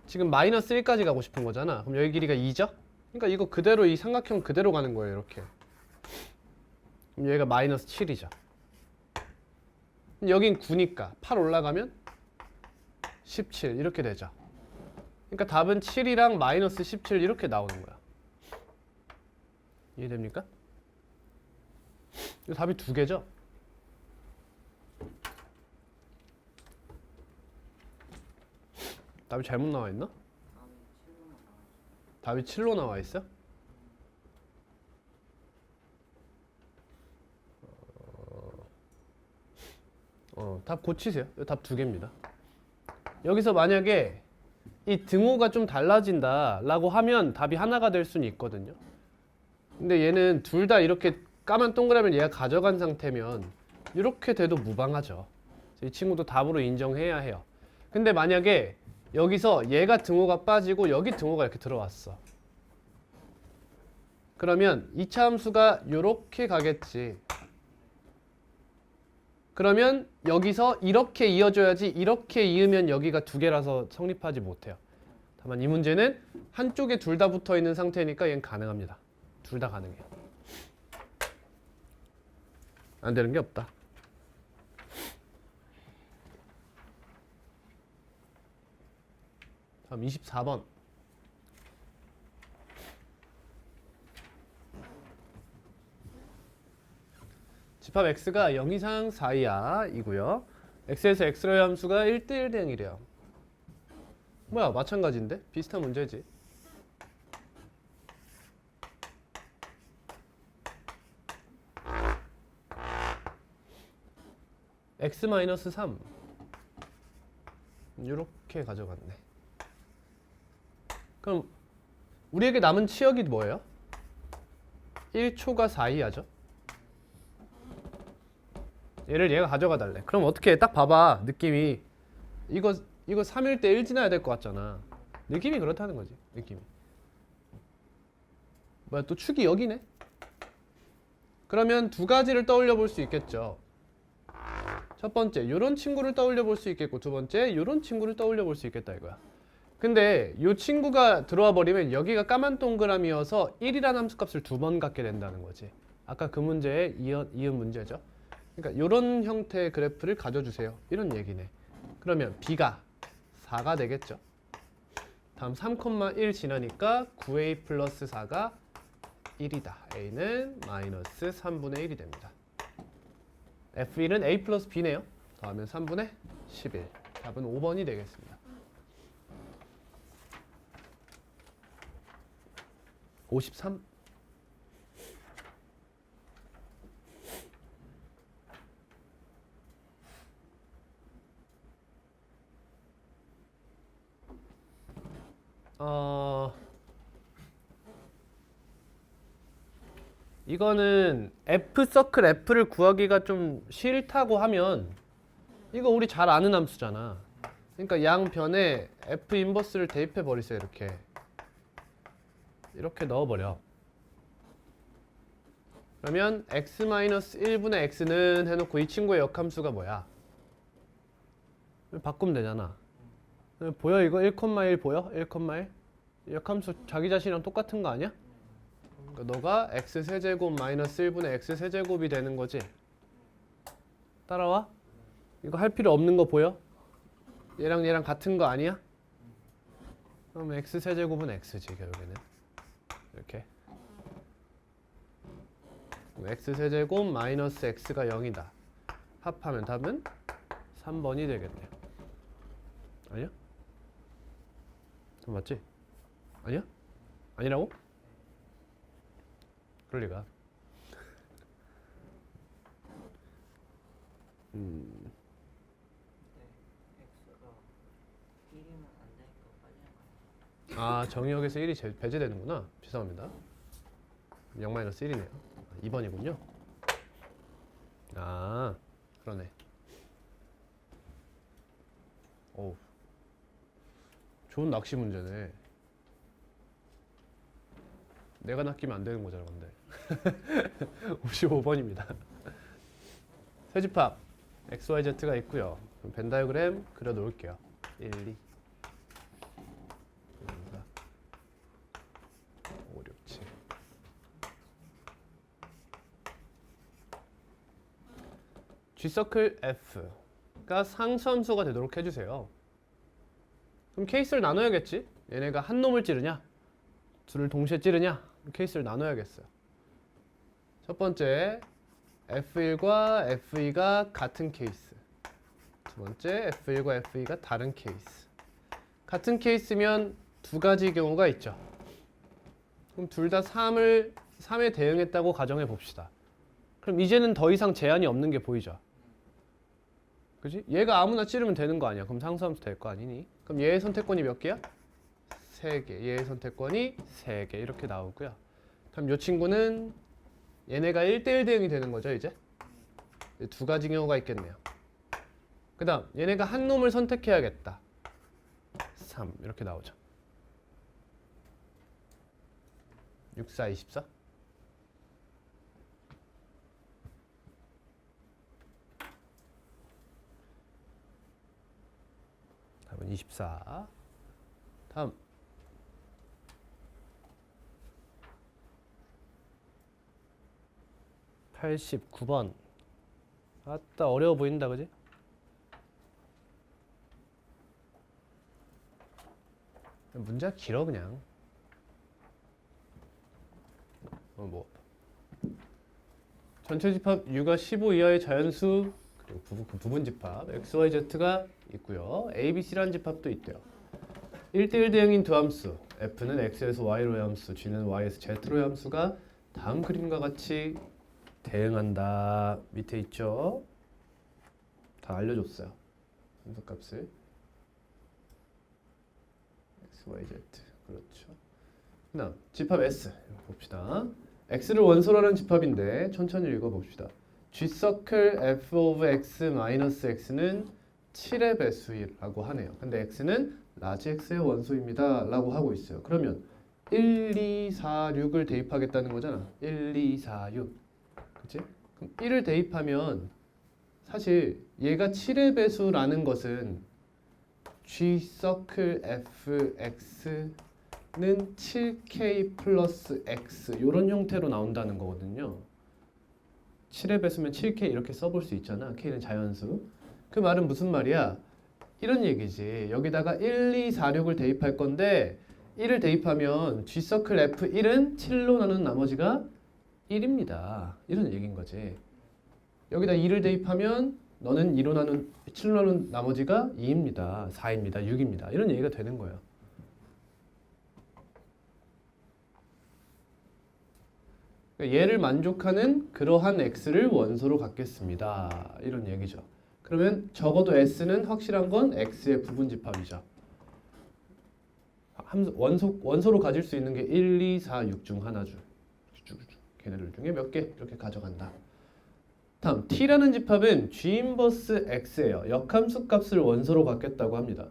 지금 -1까지 가고 싶은 거잖아. 그럼 여기 길이가 2죠? 그러니까 이거 그대로 이 삼각형 그대로 가는 거예요. 이렇게. 그럼 여기가 -7이죠. 여긴 9니까 8 올라가면 17 이렇게 되죠. 그러니까 답은 7이랑 -17 이렇게 나오는 거야. 이해됩니까? 이거 답이 두 개죠? 답이 잘못 나와 있나? 답이 7로 나와 있어? 답 고치세요. 답 두 개입니다. 여기서 만약에 이 등호가 좀 달라진다 라고 하면 답이 하나가 될 수는 있거든요. 근데 얘는 둘 다 이렇게 까만 동그라미를 얘가 가져간 상태면 이렇게 돼도 무방하죠. 이 친구도 답으로 인정해야 해요. 근데 만약에 여기서 얘가 등호가 빠지고 여기 등호가 이렇게 들어왔어. 그러면 2차 함수가 이렇게 가겠지. 그러면 여기서 이렇게 이어져야지 이렇게 이으면 여기가 두 개라서 성립하지 못해요. 다만 이 문제는 한쪽에 둘 다 붙어 있는 상태니까 얘는 가능합니다. 둘 다 가능해요. 안 되는 게 없다. 다음 24번. 집합 x가 0 이상 4 이하 이고요. x에서 x로의 함수가 1대1 대응이래요. 뭐야, 마찬가지인데? 비슷한 문제지. x-3 이렇게 가져갔네. 그럼 우리에게 남은 치역이 뭐예요? 1초가 4 이하죠. 얘를 얘가 가져가 달래. 그럼 어떻게 해? 딱 봐봐. 느낌이 이거 3일 때 1 지나야 될 것 같잖아. 느낌이 그렇다는 거지. 느낌이. 뭐야, 또 축이 여기네. 그러면 두 가지를 떠올려 볼 수 있겠죠. 첫 번째, 요런 친구를 떠올려 볼 수 있겠고, 두 번째, 요런 친구를 떠올려 볼 수 있겠다 이거야. 근데 요 친구가 들어와 버리면 여기가 까만 동그라미여서 1이라는 함수값을 두 번 갖게 된다는 거지. 아까 그 문제에 이은 문제죠. 그러니까 요런 형태의 그래프를 가져주세요. 이런 얘기네. 그러면 b가 4가 되겠죠. 다음 3,1 지나니까 9a 플러스 4가 1이다. a는 마이너스 3분의 1이 됩니다. f1은 a 플러스 b네요. 더하면 3분의 11. 답은 5번이 되겠습니다. 53. 이거는 F 서클 F를 구하기가 좀 싫다고 하면 이거 우리 잘 아는 함수잖아. 그러니까 양변에 F 인버스를 대입해 버리세요. 이렇게 넣어버려. 그러면 x-1분의 x는 해놓고 이 친구의 역함수가 뭐야? 바꾸면 되잖아. 보여? 이거 1,1 보여? 1,1? 역함수 자기 자신이랑 똑같은 거 아니야? 그러니까 너가 x세제곱 마이너스 1분의 x세제곱이 되는 거지. 따라와? 이거 할 필요 없는 거 보여? 얘랑 같은 거 아니야? 그럼 x세제곱은 x지 결국에는. 이렇게 x세제곱 마이너스 x가 0이다. 합하면 답은 3번이 되겠네요. 아니야? 맞지? 아니야? 아니라고? 그럴 리가. x가 1이면 안 되니까 빨리 아, 정의역에서 1이 배제되는구나. 죄송합니다. 0-1이네요. 2번이군요. 아, 그러네. 어우, 좋은 낚시 문제네. 내가 낚이면 안 되는 거잖아, 근데. 55번입니다. 세집합 XYZ가 있고요. 그럼 벤 다이어그램 그려 놓을게요. 1, 2, 4, 5, 6, 7. G서클 F가 상수함수가 되도록 해주세요. 그럼 케이스를 나눠야겠지? 얘네가 한 놈을 찌르냐? 둘을 동시에 찌르냐? 케이스를 나눠야겠어요. 첫 번째, F1과 F2가 같은 케이스. 두 번째, F1과 F2가 다른 케이스. 같은 케이스면 두 가지 경우가 있죠. 그럼 둘 다 3에 대응했다고 가정해 봅시다. 그럼 이제는 더 이상 제한이 없는 게 보이죠? 그지? 얘가 아무나 찌르면 되는 거 아니야. 그럼 상수함수 될 거 아니니? 그럼 얘의 선택권이 몇 개야? 3개. 얘의 선택권이 3개. 이렇게 나오고요. 그럼 이 친구는 얘네가 1대1 대응이 되는 거죠, 이제? 두 가지 경우가 있겠네요. 그 다음, 얘네가 한 놈을 선택해야겠다. 3. 이렇게 나오죠. 6, 4, 24? 24. 다음 89번. 아따 어려워 보인다 그지? 문제가 길어 그냥. 뭐 전체 집합 U가 15 이하의 자연수 그리고 부분 집합 X, Y, Z가 있고요. A, B, C라는 집합도 있대요. 1대1 대응인 두 함수 F는 X에서 Y로의 함수, G는 Y에서 Z로의 함수가 다음 그림과 같이 대응한다. 밑에 있죠? 다 알려줬어요. 함수값을 X, Y, Z 그렇죠. 그다음 집합 S 봅시다. X를 원소로 하는 집합인데 천천히 읽어봅시다. G서클 F of X 마이너스 X는 7의 배수라고 하네요. 근데 X는 라지 X의 원소입니다 라고 하고 있어요. 그러면 1, 2, 4, 6을 대입하겠다는 거잖아. 1, 2, 4, 6 그치? 그럼 1을 대입하면 사실 얘가 7의 배수라는 것은 G서클 fx는 7k 플러스 x 이런 형태로 나온다는 거거든요. 7의 배수면 7k 이렇게 써볼 수 있잖아. k는 자연수. 그 말은 무슨 말이야? 이런 얘기지. 여기다가 1, 2, 4, 6을 대입할 건데 1을 대입하면 G서클 F1은 7로 나눈 나머지가 1입니다. 이런 얘기인 거지. 여기다 2를 대입하면 너는 2로 나눈 7로 나눈 나머지가 2입니다. 4입니다. 6입니다. 이런 얘기가 되는 거예요. 얘를 만족하는 그러한 x를 원소로 갖겠습니다. 이런 얘기죠. 그러면 적어도 s는 확실한 건 x의 부분집합이죠. 원소로 가질 수 있는 게 1, 2, 4, 6 중 하나죠. 걔네들 중에 몇 개 이렇게 가져간다. 다음 t라는 집합은 g 인버스 x예요. 역함수 값을 원소로 갖겠다고 합니다.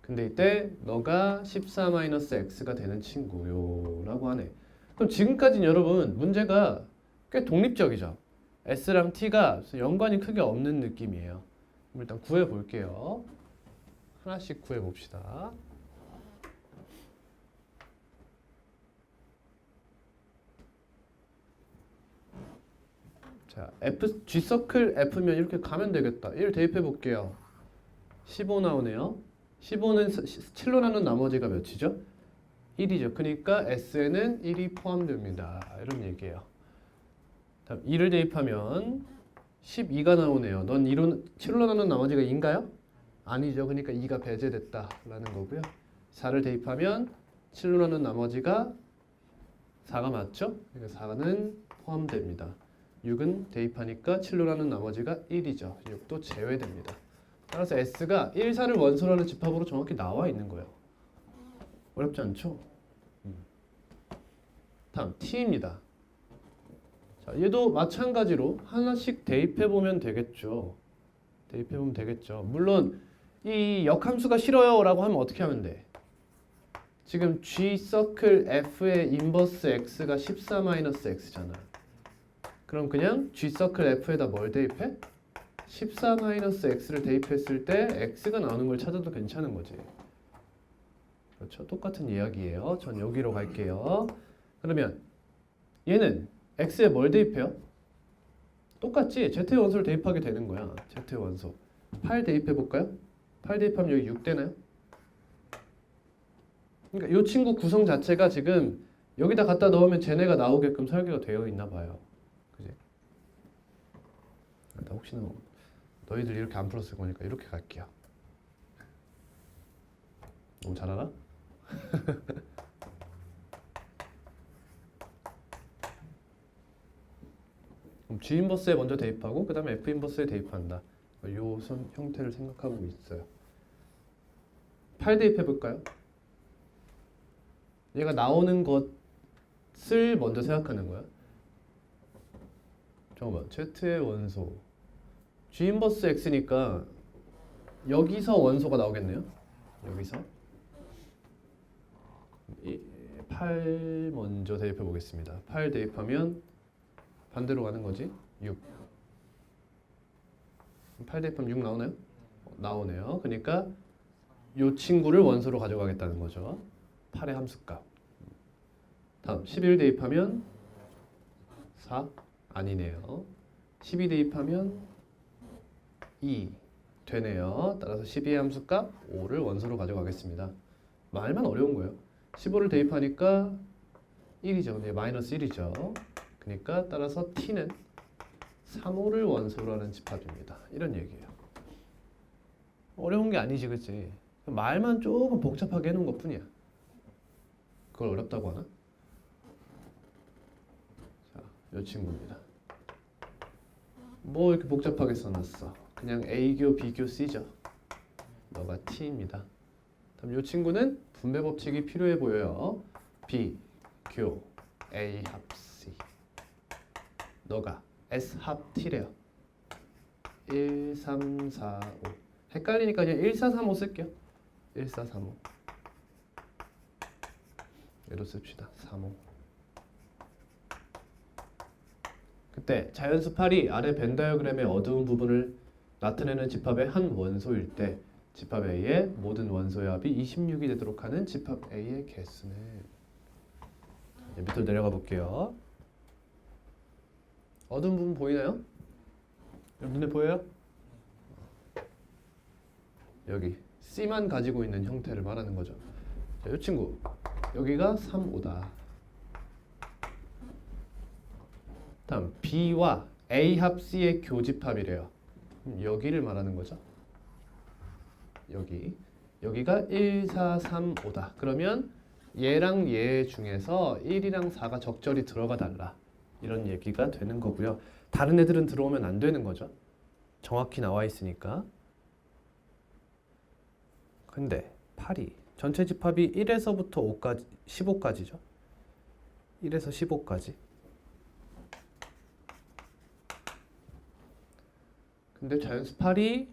근데 이때 너가 14-x가 되는 친구요라고 하네. 그럼 지금까지는 여러분 문제가 꽤 독립적이죠. s랑 t가 연관이 크게 없는 느낌이에요. 그럼 일단 구해 볼게요. 하나씩 구해 봅시다. 자, G서클 F면 이렇게 가면 되겠다. 1 대입해 볼게요. 15 나오네요. 15는 7로 나눈 나머지가 몇이죠? 1이죠. 그러니까 S에는 1이 포함됩니다. 이런 얘기예요. 다음 2를 대입하면 12가 나오네요. 넌 7로 나눈 나머지가 2인가요? 아니죠. 그러니까 2가 배제됐다라는 거고요. 4를 대입하면 7로 나눈 나머지가 4가 맞죠? 그러니까 4는 포함됩니다. 6은 대입하니까 7로 나눈 나머지가 1이죠. 6도 제외됩니다. 따라서 S가 1, 4를 원소로 하는 집합으로 정확히 나와 있는 거예요. 어렵지 않죠? 다음 T입니다. 자, 얘도 마찬가지로 하나씩 대입해보면 되겠죠. 대입해보면 되겠죠. 물론 이 역함수가 싫어요 라고 하면 어떻게 하면 돼? 지금 G서클 F의 인버스 X가 14-X잖아. 그럼 그냥 G서클 F에다 뭘 대입해? 14-X를 대입했을 때 X가 나오는 걸 찾아도 괜찮은 거지. 그렇죠. 똑같은 이야기예요. 전 여기로 갈게요. 그러면 얘는 X에 뭘 대입해요? 똑같지? Z의 원소를 대입하게 되는 거야. Z의 원소. 8 대입해 볼까요? 8 대입하면 여기 6 되나요? 그러니까 이 친구 구성 자체가 지금 여기다 갖다 넣으면 쟤네가 나오게끔 설계가 되어 있나 봐요. 그지? 나 혹시나 너희들 이렇게 안 풀었을 거니까 이렇게 갈게요. 너무 잘 알아? 그럼 G 인버스에 먼저 대입하고 그 다음에 F 인버스에 대입한다. 요 형태를 생각하고 있어요. 8 대입해 볼까요? 얘가 나오는 것을 먼저 생각하는 거야. 잠깐만, Z의 원소 G 인버스 X니까 여기서 원소가 나오겠네요. 여기서 8 먼저 대입해 보겠습니다. 8 대입하면 반대로 가는 거지. 6. 8 대입하면 6 나오나요? 나오네요. 그러니까 요 친구를 원소로 가져가겠다는 거죠. 8의 함수값. 다음 11 대입하면 4 아니네요. 12 대입하면 2 되네요. 따라서 12의 함수값 5를 원소로 가져가겠습니다. 말만 어려운 거예요. 15를 대입하니까 1이죠. 네, 마이너스 1이죠. 그러니까 따라서 t는 3,5를 원소로 하는 집합입니다. 이런 얘기예요. 어려운 게 아니지, 그치? 말만 조금 복잡하게 해놓은 것 뿐이야. 그걸 어렵다고 하나? 자, 이 친구입니다. 뭐 이렇게 복잡하게 써놨어? 그냥 A교, B교, C죠. 너가 T입니다. 다음 이 친구는 분배 법칙이 필요해 보여요. B, 교, A 합 C. 너가 S 합 T래요. 1, 3, 4, 5. 헷갈리니까 그냥 1, 4, 3, 5 쓸게요. 1, 4, 3, 5. 얘로 씁시다. 3, 5. 그때 자연수 8이 아래 벤 다이어그램의 어두운 부분을 나타내는 집합의 한 원소일 때 집합 A의 모든 원소의 합이 26이 되도록 하는 집합 A의 개수는 밑으로 내려가 볼게요. 어두운 부분 보이나요? 눈에 보여요? 여기 C만 가지고 있는 형태를 말하는 거죠. 자, 이 친구 여기가 3, 5다. 다음 B와 A 합 C의 교집합이래요. 여기를 말하는 거죠. 여기가 1, 4, 3, 5다. 그러면 얘랑 얘 중에서 1이랑 4가 적절히 들어가 달라. 이런 얘기가 되는 거고요. 다른 애들은 들어오면 안 되는 거죠. 정확히 나와 있으니까. 근데 8이 전체 집합이 1에서부터 5까지 15까지죠. 1에서 15까지. 근데 자연수 8이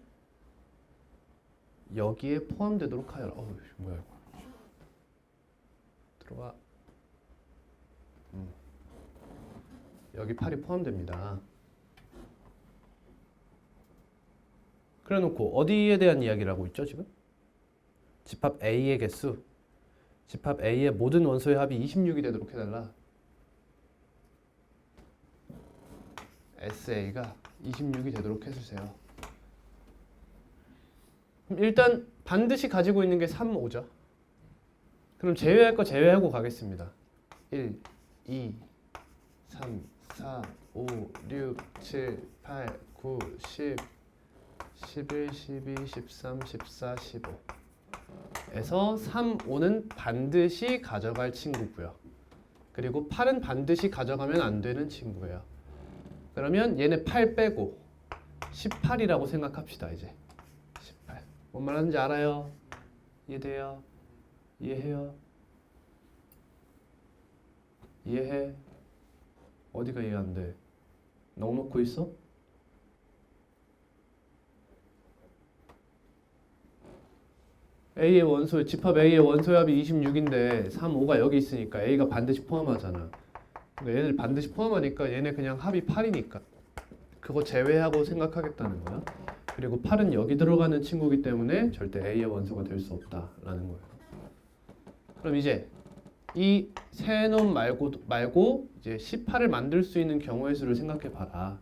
여기에 포함되도록 하여라. 어우, 뭐야 이거. 들어가. 여기 8이 포함됩니다. 그래 놓고 어디에 대한 이야기를 하고 있죠, 지금? 집합 A의 개수. 집합 A의 모든 원소의 합이 26이 되도록 해달라. SA가 26이 되도록 해주세요. 그럼 일단 반드시 가지고 있는 게 3, 5죠. 그럼 제외할 거 제외하고 가겠습니다. 1, 2, 3, 4, 5, 6, 7, 8, 9, 10, 11, 12, 13, 14, 15 에서 3, 5는 반드시 가져갈 친구고요. 그리고 8은 반드시 가져가면 안 되는 친구예요. 그러면 얘네 8 빼고 18이라고 생각합시다. 이제 18. 뭔 말하는지 알아요? 이해돼요? 이해해요? 이해해? 어디가 이해 안 돼? 넉넉고 있어? A의 원소의 집합 A의 원소의 합이 26인데 3, 5가 여기 있으니까 A가 반드시 포함하잖아. 그러니까 얘네들 반드시 포함하니까 얘네 그냥 합이 8이니까 그거 제외하고 생각하겠다는 거야. 그리고 8은 여기 들어가는 친구이기 때문에 절대 A의 원소가 될 수 없다라는 거예요. 그럼 이제 이 세 놈 말고 이제 18을 만들 수 있는 경우의 수를 생각해 봐라.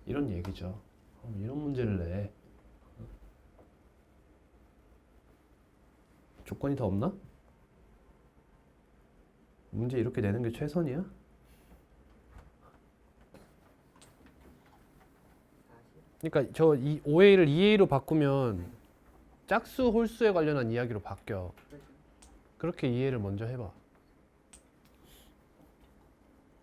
이런 얘기죠. 이런 문제를 내. 조건이 더 없나? 문제 이렇게 내는 게 최선이야? 그러니까 저 이 5A를 2A로 바꾸면 짝수 홀수에 관련한 이야기로 바뀌어. 그렇게 이해를 먼저 해봐.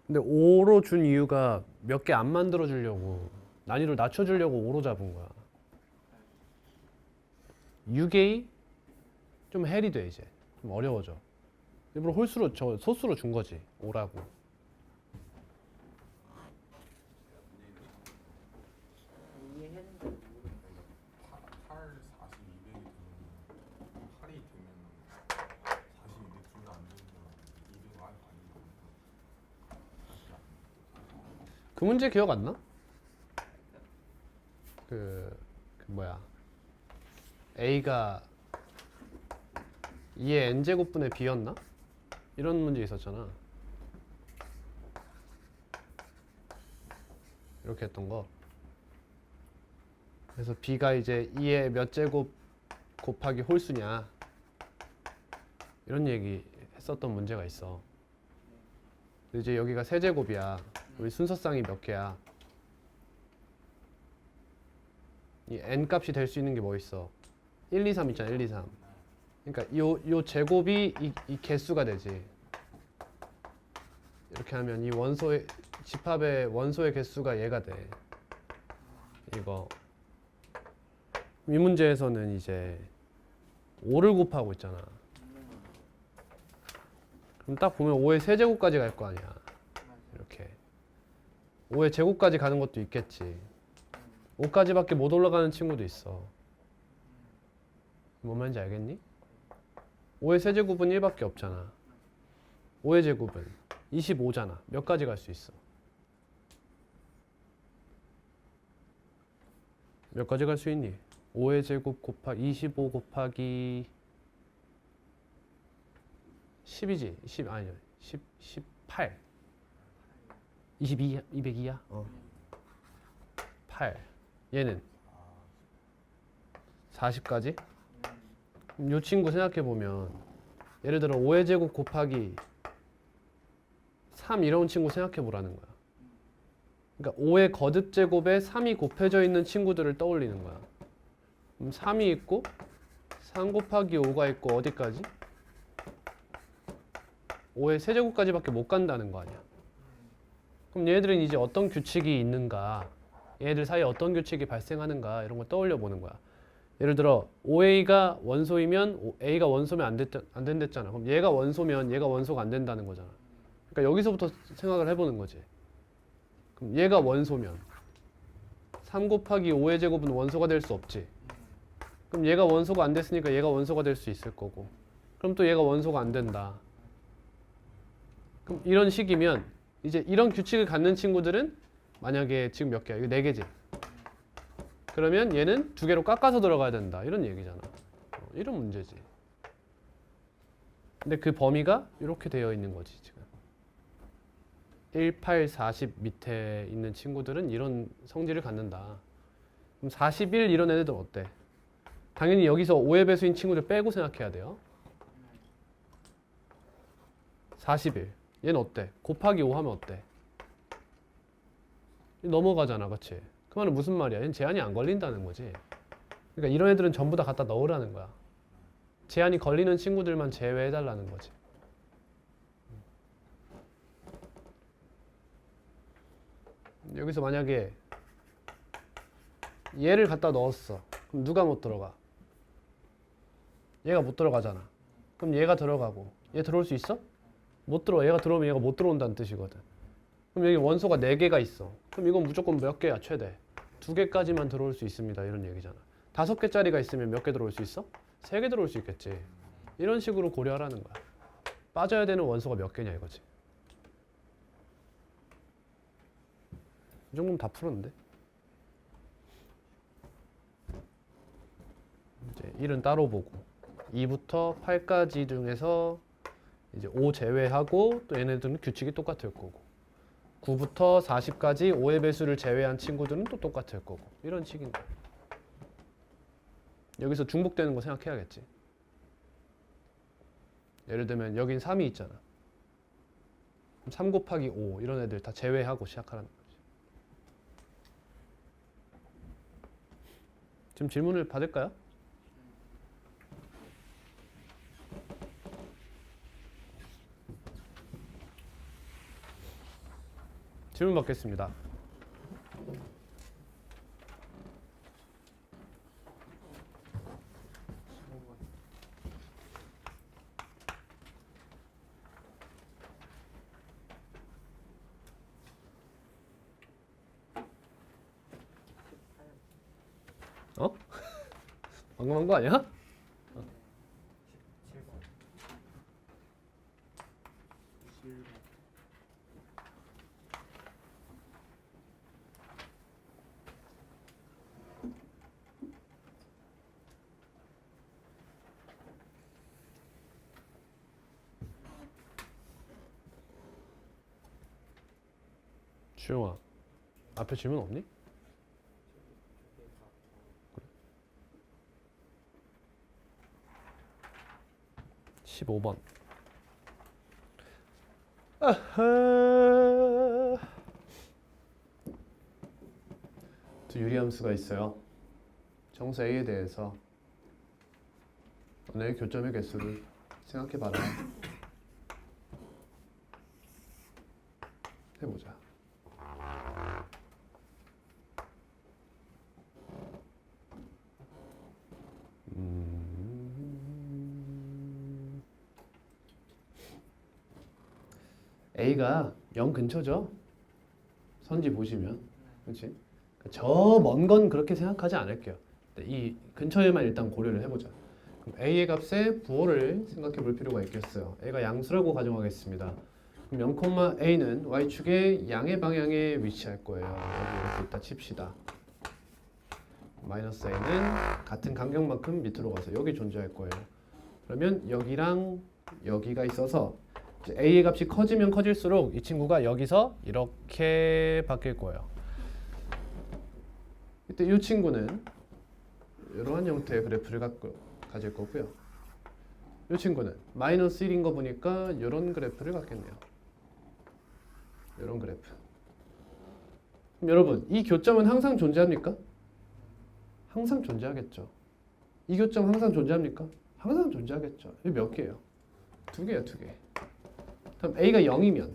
근데 5로 준 이유가 몇 개 안 만들어 주려고, 난이도를 낮춰 주려고 5로 잡은 거야. 6A 좀 헬이 돼. 이제 좀 어려워져. 일부러 홀수로 저 소수로 준 거지. 5라고. 이해했는데 모르겠어요. 8, 40, 200이 되면 8이 되면 40, 200 둘 다 안 되는 거 200 아예 아니고 그 문제 기억 안 나? 그 뭐야? A가 2의 n제곱분의 b였나? 이런 문제 있었잖아. 이렇게 했던 거. 그래서 b가 이제 2의 몇 제곱 곱하기 홀수냐 이런 얘기 했었던 문제가 있어. 근데 이제 여기가 세제곱이야. 우리 순서쌍이 몇 개야? 이 n 값이 될 수 있는 게 뭐 있어? 1, 2, 3 있잖아. 1, 2, 3. 그러니까 요 제곱이 이 개수가 되지. 이렇게 하면 이 원소의 집합의 원소의 개수가 얘가 돼. 이거 이 문제에서는 이제 5를 곱하고 있잖아. 그럼 딱 보면 5의 세제곱까지 갈 거 아니야. 이렇게 5의 제곱까지 가는 것도 있겠지. 5까지밖에 못 올라가는 친구도 있어. 뭔 말인지 알겠니? 5의 세제곱은 1밖에 없잖아. 5의 제곱은 25잖아. 몇 가지 갈 수 있어? 몇 가지 갈 수 있니? 5의 제곱 곱하기 25 곱하기 10이지? 10 아니요. 18. 22, 202야? 8. 얘는 40까지? 이 친구 생각해 보면 예를 들어 5의 제곱 곱하기 3 이런 친구 생각해 보라는 거야. 그러니까 5의 거듭 제곱에 3이 곱해져 있는 친구들을 떠올리는 거야. 그럼 3이 있고 3 곱하기 5가 있고 어디까지? 5의 세제곱까지밖에 못 간다는 거 아니야. 그럼 얘네들은 이제 어떤 규칙이 있는가, 얘네들 사이에 어떤 규칙이 발생하는가 이런 걸 떠올려 보는 거야. 예를 들어 5a가 원소이면 a가 원소면 안 된댔잖아. 그럼 얘가 원소면 얘가 원소가 안 된다는 거잖아. 그러니까 여기서부터 생각을 해보는 거지. 그럼 얘가 원소면 3 곱하기 5의 제곱은 원소가 될 수 없지. 그럼 얘가 원소가 안 됐으니까 얘가 원소가 될 수 있을 거고. 그럼 또 얘가 원소가 안 된다. 그럼 이런 식이면 이제 이런 규칙을 갖는 친구들은 만약에 지금 몇 개야? 이거 4개지. 그러면 얘는 2개로 깎아서 들어가야 된다. 이런 얘기잖아. 이런 문제지. 근데 그 범위가 이렇게 되어 있는 거지, 지금. 1, 8, 40 밑에 있는 친구들은 이런 성질을 갖는다. 그럼 41 이런 애들은 어때? 당연히 여기서 5의 배수인 친구들 빼고 생각해야 돼요. 41. 얘는 어때? 곱하기 5 하면 어때? 넘어가잖아, 그치? 그 말은 무슨 말이야? 얘는 제한이 안 걸린다는 거지. 그러니까 이런 애들은 전부 다 갖다 넣으라는 거야. 제한이 걸리는 친구들만 제외해달라는 거지. 여기서 만약에 얘를 갖다 넣었어. 그럼 누가 못 들어가? 얘가 못 들어가잖아. 그럼 얘가 들어가고 얘 들어올 수 있어? 못 들어와. 얘가 들어오면 얘가 못 들어온다는 뜻이거든. 그럼 여기 원소가 4개가 있어. 그럼 이건 무조건 몇 개야? 최대 2개까지만 들어올 수 있습니다. 이런 얘기잖아. 5개짜리가 있으면 몇 개 들어올 수 있어? 3개 들어올 수 있겠지. 이런 식으로 고려하라는 거야. 빠져야 되는 원소가 몇 개냐 이거지. 이 정도면 다 풀었는데. 이제 1은 따로 보고 2부터 8까지 중에서 이제 5 제외하고 또 얘네들은 규칙이 똑같을 거고 9부터 40까지 5의 배수를 제외한 친구들은 또 똑같을 거고 이런 식인 거야. 여기서 중복되는 거 생각해야겠지. 예를 들면 여긴 3이 있잖아. 3 곱하기 5 이런 애들 다 제외하고 시작하라는 거지. 지금 질문을 받을까요? 질문 받겠습니다. 어? 방금 한 거 아니야? 17번. 주영아, 앞에 질문 없니? 15번. 아하. 두 유리함수가 있어요. 정수 A에 대해서 너의 교점의 개수를 생각해봐라. 해보자. A가 0 근처죠? 선지 보시면. 그렇지? 저 먼 건 그렇게 생각하지 않을게요. 이 근처에만 일단 고려를 해보자. 그럼 A의 값의 부호를 생각해 볼 필요가 있겠어요. A가 양수라고 가정하겠습니다. 그럼 0,A는 Y축의 양의 방향에 위치할 거예요. 여기 이렇게 있다 칩시다. 마이너스 A는 같은 간격만큼 밑으로 가서 여기 존재할 거예요. 그러면 여기랑 여기가 있어서 이제 A의 값이 커지면 커질수록 이 친구가 여기서 이렇게 바뀔 거예요. 이때 이 친구는 이러한 형태의 그래프를 가질 거고요. 이 친구는 마이너스 1인 거 보니까 이런 그래프를 갖겠네요. 이런 그래프. 그럼 여러분, 이 교점은 항상 존재합니까? 항상 존재하겠죠. 이 교점 항상 존재합니까? 항상 존재하겠죠. 이게 몇 개예요? 두 개예요, 두 개. 그럼 A가 0이면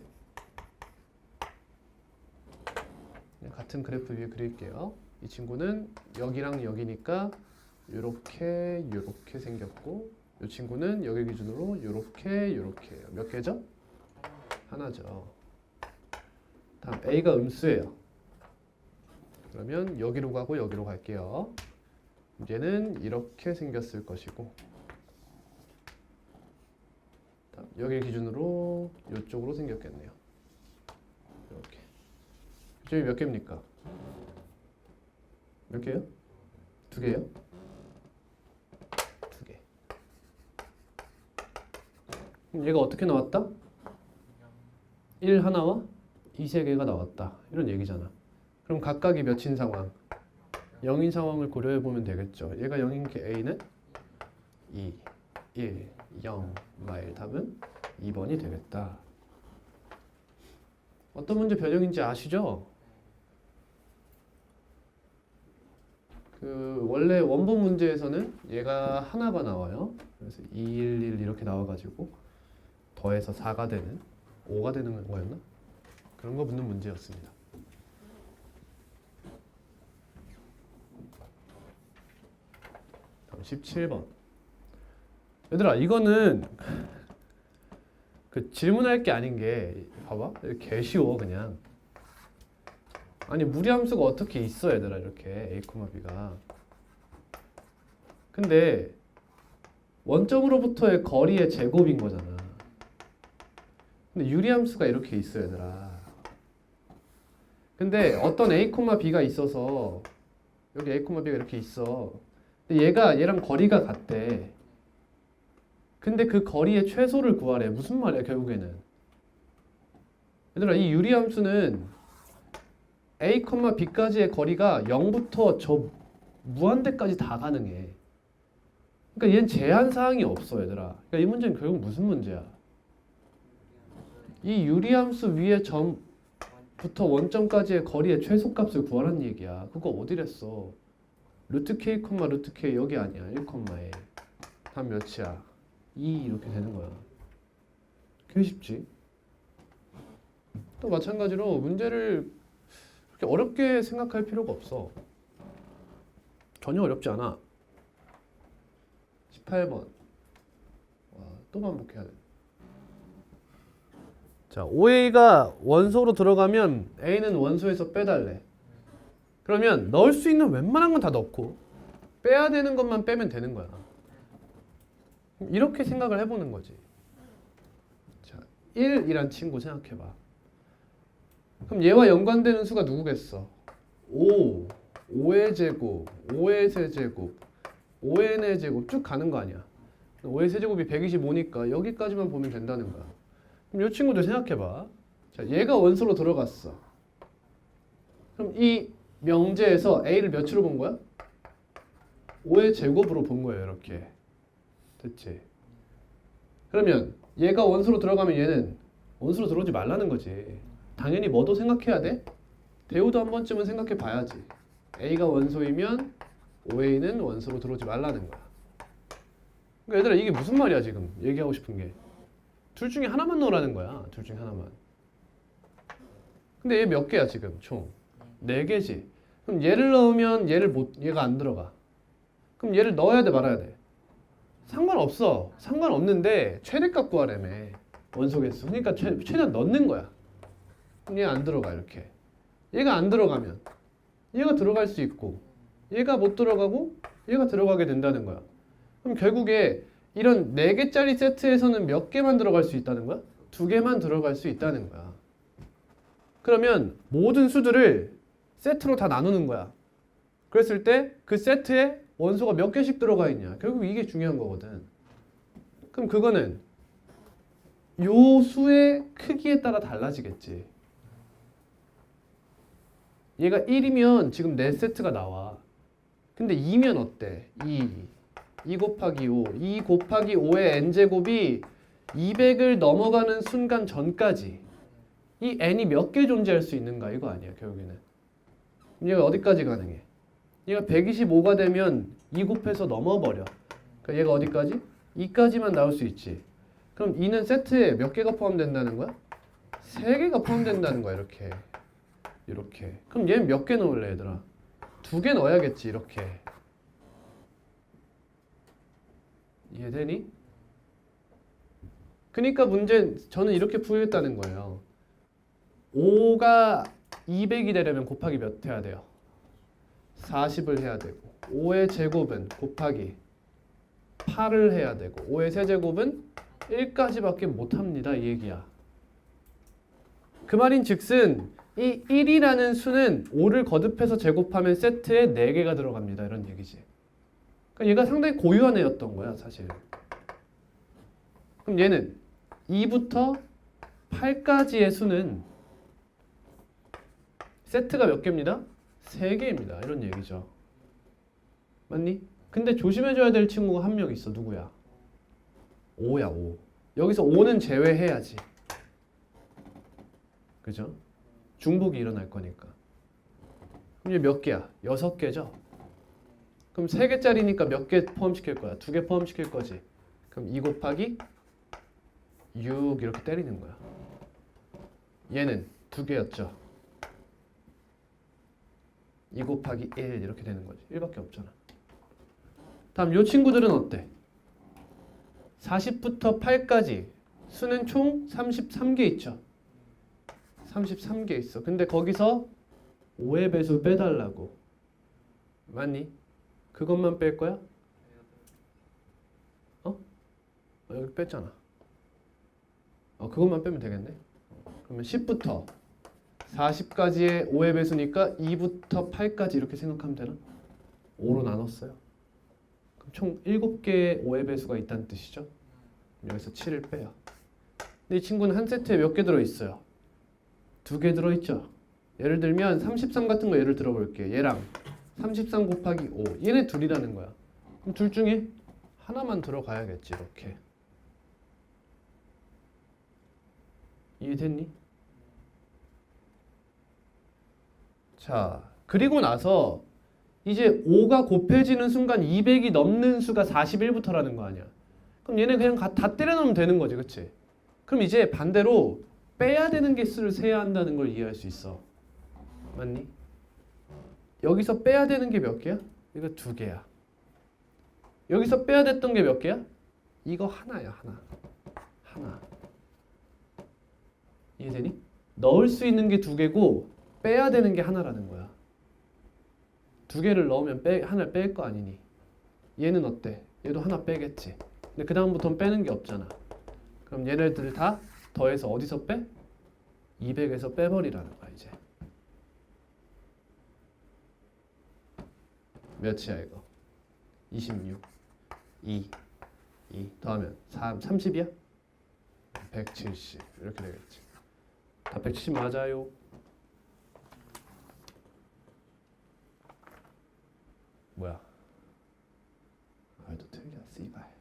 같은 그래프 위에 그릴게요. 이 친구는 여기랑 여기니까 요렇게 요렇게 생겼고 이 친구는 여기 기준으로 요렇게 요렇게예요. 몇 개죠? 하나죠. 다음 A가 음수예요. 그러면 여기로 가고 여기로 갈게요. 얘는 이렇게 생겼을 것이고 다음 여기 기준으로 이쪽으로 생겼겠네요. 이렇게. 교점이 몇 개입니까? 몇 개요? 두 개요? 두 개. 그럼 얘가 어떻게 나왔다? 1 하나와 2 세 개가 나왔다. 이런 얘기잖아. 그럼 각각이 몇인 상황? 0인 상황을 고려해 보면 되겠죠. 얘가 0인 게 A는 2, 1, 0, 마일 답은 2번이 되겠다. 어떤 문제 변형인지 아시죠? 그 원래 원본 문제에서는 얘가 하나가 나와요. 그래서 2, 1, 1 이렇게 나와가지고 더해서 4가 되는 5가 되는 거였나? 그런 거 묻는 문제였습니다. 다음 17번. 얘들아 이거는 그 질문할 게 아닌 게 봐봐 개 쉬워 그냥. 아니 무리함수가 어떻게 있어 얘들아 이렇게 A, B가. 근데 원점으로부터의 거리의 제곱인 거잖아. 근데 유리함수가 이렇게 있어 얘들아. 근데 어떤 A, B가 있어서 여기 A, B가 이렇게 있어. 근데 얘가 얘랑 거리가 같대. 근데 그 거리의 최소를 구하래. 무슨 말이야 결국에는. 얘들아 이 유리함수는 A, B까지의 거리가 0부터 저 무한대까지 다 가능해. 그러니까 얘는 제한사항이 없어 얘들아. 그러니까 이 문제는 결국 무슨 문제야? 이 유리함수 위에 점부터 원점까지의 거리의 최소값을 구하라는 얘기야. 그거 어디랬어? 루트 K, 루트 K 여기 아니야. 1,에 답 몇이야? 2 이렇게 되는 거야. 그게 쉽지. 또 마찬가지로 문제를 그렇게 어렵게 생각할 필요가 없어. 전혀 어렵지 않아. 18번. 와, 또 반복해야 돼. 자, OA가 원소로 들어가면 A는 원소에서 빼달래. 그러면 넣을 수 있는 웬만한 건 다 넣고 빼야 되는 것만 빼면 되는 거야. 이렇게 생각을 해보는 거지. 자, 1이란 친구 생각해봐. 그럼 얘와 연관되는 수가 누구겠어? 5, 5의 제곱, 5의 세제곱, 5n의 제곱 쭉 가는 거 아니야. 5의 세제곱이 125니까 여기까지만 보면 된다는 거야. 그럼 이 친구들 생각해봐. 자, 얘가 원소로 들어갔어. 그럼 이 명제에서 a를 몇으로 본 거야? 5의 제곱으로 본 거예요. 이렇게. 됐지? 그러면 얘가 원소로 들어가면 얘는 원소로 들어오지 말라는 거지. 당연히 뭐도 생각해야 돼? 대우도 한 번쯤은 생각해 봐야지. a가 원소이면 5a는 원소로 들어오지 말라는 거야. 그러니까 얘들아 이게 무슨 말이야 지금 얘기하고 싶은 게. 둘 중에 하나만 넣으라는 거야. 둘 중에 하나만. 근데 얘 몇 개야 지금 총? 4개지. 그럼 얘를 넣으면 얘가 안 들어가. 그럼 얘를 넣어야 돼 말아야 돼? 상관없어. 상관없는데 최대값 구하라며. 원소 개수. 그러니까 최대한 넣는 거야. 그럼 얘 안 들어가 이렇게. 얘가 안 들어가면 얘가 들어갈 수 있고 얘가 못 들어가고 얘가 들어가게 된다는 거야. 그럼 결국에 이런 4개짜리 세트에서는 몇 개만 들어갈 수 있다는 거야? 2개만 들어갈 수 있다는 거야. 그러면 모든 수들을 세트로 다 나누는 거야. 그랬을 때 그 세트에 원소가 몇 개씩 들어가 있냐. 결국 이게 중요한 거거든. 그럼 그거는 요 수의 크기에 따라 달라지겠지. 얘가 1이면 지금 4세트가 나와. 근데 2면 어때? 2 곱하기 5. 2 곱하기 5의 n제곱이 200을 넘어가는 순간 전까지 이 n이 몇 개 존재할 수 있는가 이거 아니야 결국에는. 얘가 어디까지 가능해? 얘가 125가 되면 2 곱해서 넘어버려. 그러니까 얘가 어디까지? 2까지만 나올 수 있지. 그럼 2는 세트에 몇 개가 포함된다는 거야? 3개가 포함된다는 거야 이렇게. 이렇게. 그럼 얘는 몇 개 넣을래 얘들아? 2개 넣어야겠지 이렇게. 이해되니? 그러니까 문제 저는 이렇게 풀겠다는 거예요. 5가 200이 되려면 곱하기 몇 해야 돼요? 40을 해야 되고 5의 제곱은 곱하기 8을 해야 되고 5의 세제곱은 1까지밖에 못합니다. 이 얘기야. 그 말인 즉슨 이 1이라는 수는 5를 거듭해서 제곱하면 세트에 4개가 들어갑니다. 이런 얘기지. 그러니까 얘가 상당히 고유한 애였던 거야 사실. 그럼 얘는 2부터 8까지의 수는 세트가 몇 개입니다? 3개입니다. 이런 얘기죠. 맞니? 근데 조심해줘야 될 친구가 한 명 있어. 누구야? 5야 5. 여기서 5는 제외해야지. 그죠? 중복이 일어날 거니까. 그럼 얘 몇 개야? 6개죠? 그럼 3개짜리니까 몇 개 포함시킬 거야? 2개 포함시킬 거지. 그럼 2 곱하기 6 이렇게 때리는 거야. 얘는 2개였죠? 2 곱하기 1 이렇게 되는 거지. 1밖에 없잖아. 다음 요 친구들은 어때? 40부터 8까지 수는 총 33개 있죠? 33개 있어. 근데 거기서 5의 배수 빼달라고. 맞니? 그것만 뺄 거야? 여기 뺐잖아. 그것만 빼면 되겠네. 그러면 10부터 40까지의 5의 배수니까 2부터 8까지 이렇게 생각하면 되나? 5로 나눴어요. 그럼 총 7개의 5의 배수가 있다는 뜻이죠. 여기서 7을 빼요. 근데 이 친구는 한 세트에 몇 개 들어있어요? 2개 들어있죠. 예를 들면 33 같은 거 예를 들어볼게요. 얘랑 33 곱하기 5 얘네 둘이라는 거야. 그럼 둘 중에 하나만 들어가야겠지. 이렇게. 이해됐니? 자, 그리고 나서 이제 5가 곱해지는 순간 200이 넘는 수가 41부터라는 거 아니야. 그럼 얘네 그냥 다 때려 넣으면 되는 거지. 그치? 그럼 이제 반대로 빼야 되는 개수를 세야 한다는 걸 이해할 수 있어. 맞니? 여기서 빼야 되는 게 몇 개야? 이거 2개야. 여기서 빼야 됐던 게 몇 개야? 이거 하나야. 하나. 이해되니? 넣을 수 있는 게 2개고 빼야 되는 게 하나라는 거야. 2개를 넣으면 하나를 뺄 거 아니니. 얘는 어때? 얘도 하나 빼겠지. 근데 그 다음부터는 빼는 게 없잖아. 그럼 얘네들 다 더해서 어디서 빼? 200에서 빼버리라는 거야 이제. 몇이야 이거? 26 2 더하면 30이야? 170 이렇게 되겠지. 다 170 맞아요. 뭐야? 또 틀려. 씨발.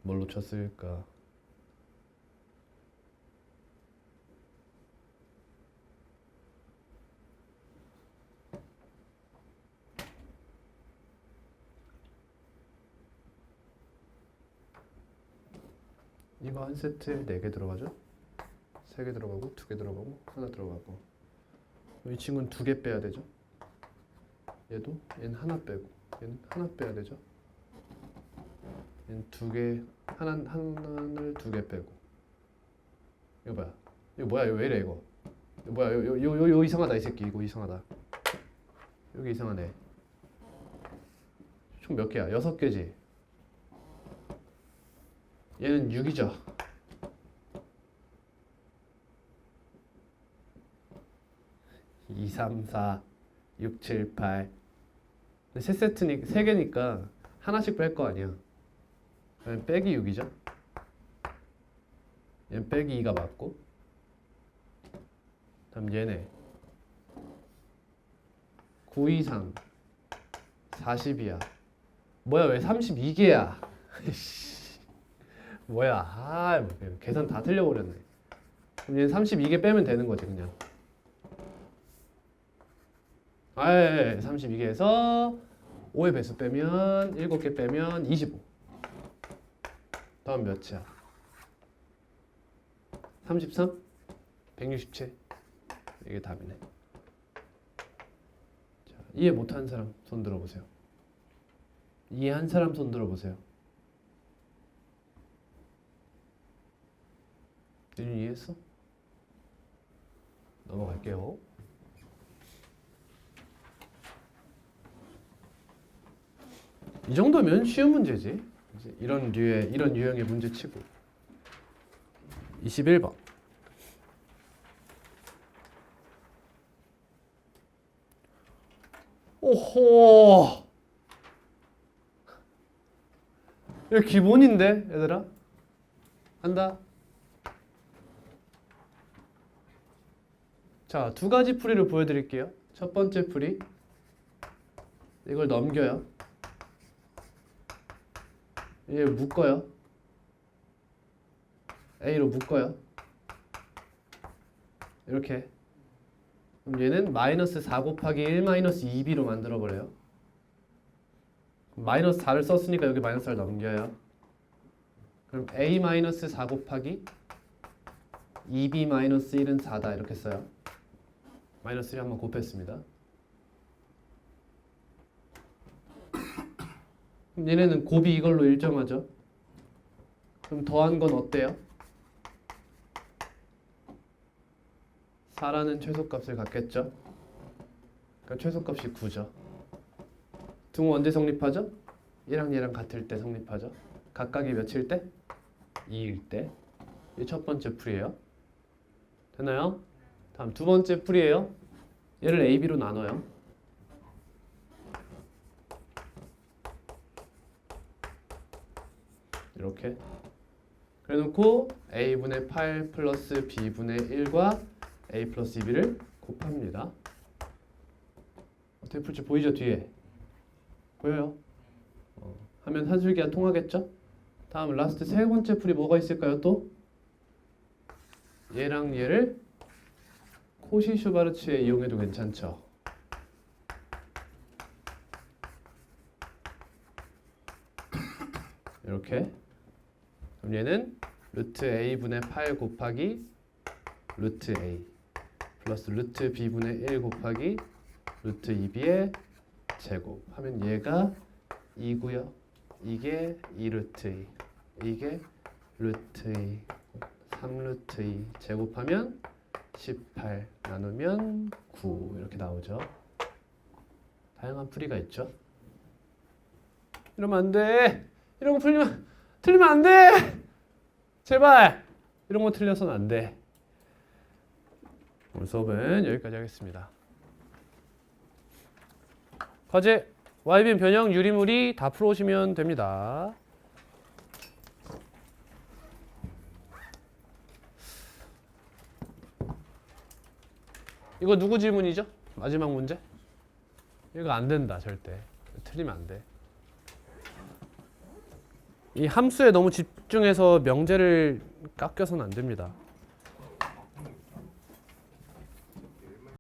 뭘로 쳤을까? 이거 한 세트에 4개 들어가죠? 3개 들어가고 2개 들어가고 하나 들어가고 이 친구는 2개 빼야 되죠? 얘는 하나 빼고 얘는 하나 빼야 되죠? 얘는 2개 하나를 2개 빼고 이거 뭐야? 이거 뭐야? 이거 왜 이래 이거? 이거 뭐야? 요 이상하다 이 새끼 이거 이상하다. 여기 이상하네. 총 몇 개야? 6개지? 얘는 6이죠. 2, 3, 4, 6, 7, 8. 근데 세 세트니 3개니까 하나씩 뺄 거 아니야. 그럼 빼기 6이죠. 얘는 빼기 2가 맞고. 다음 얘네 9 이상 40이야. 뭐야 왜 32개야? 뭐야 계산 다 틀려버렸네. 그럼 얘는 32개 빼면 되는 거지 그냥. 32개에서 5의 배수 빼면 7개 빼면 25. 다음 몇이야? 33? 167? 이게 답이네. 자, 이해 못한 사람 손 들어보세요. 이해한 사람 손 들어보세요. 윤이 이해했어? 넘어갈게요. 이 정도면 쉬운 문제지. 이제 이런 유형의 문제 치고. 21번. 오호. 이거 기본인데, 얘들아. 한다. 자, 2가지 풀이를 보여드릴게요. 첫 번째 풀이. 이걸 넘겨요. 얘 묶어요. A로 묶어요. 이렇게. 그럼 얘는 마이너스 4 곱하기 1 마이너스 2b로 만들어버려요. 마이너스 4를 썼으니까 여기 마이너스 4를 넘겨요. 그럼 A 마이너스 4 곱하기 2b 마이너스 1은 4다 이렇게 써요. 마이너스 1 한번 곱했습니다. 그럼 얘네는 곱이 이걸로 일정하죠. 그럼 더한 건 어때요? 4라는 최소값을 갖겠죠. 그러니까 최소값이 9죠. 등호 언제 성립하죠? 얘랑 얘랑 같을 때 성립하죠. 각각이 몇일 때? 2일 때. 이게 첫 번째 풀이에요. 되나요? 다음 두 번째 풀이에요. 얘를 A, B로 나눠요. 이렇게 그래놓고 A분의 8 플러스 B분의 1과 A 플러스 2B를 곱합니다. 어떻게 풀지 보이죠? 뒤에 보여요? 하면 한줄기가 통하겠죠? 다음 라스트 세 번째 풀이 뭐가 있을까요? 또 얘랑 얘를 코시-슈바르츠에 이용해도 괜찮죠? 이렇게. 그럼 얘는 루트 a분의 8 곱하기 루트 a 플러스 루트 b분의 1 곱하기 루트 2b의 제곱 하면 얘가 2고요. 이게 2루트 2, 이게 루트 2, 3루트 2 제곱하면 18 나누면 9 이렇게 나오죠. 다양한 풀이가 있죠. 이러면 안 돼. 이런 거 틀리면 안 돼. 제발. 이런 거 틀려서는 안 돼. 오늘 수업은 여기까지 하겠습니다. 과제 YBM 변형 유리물이 다 풀어오시면 됩니다. 이거 누구 질문이죠? 마지막 문제. 이거 안 된다 절대. 틀리면 안 돼. 이 함수에 너무 집중해서 명제를 깎여서는 안 됩니다.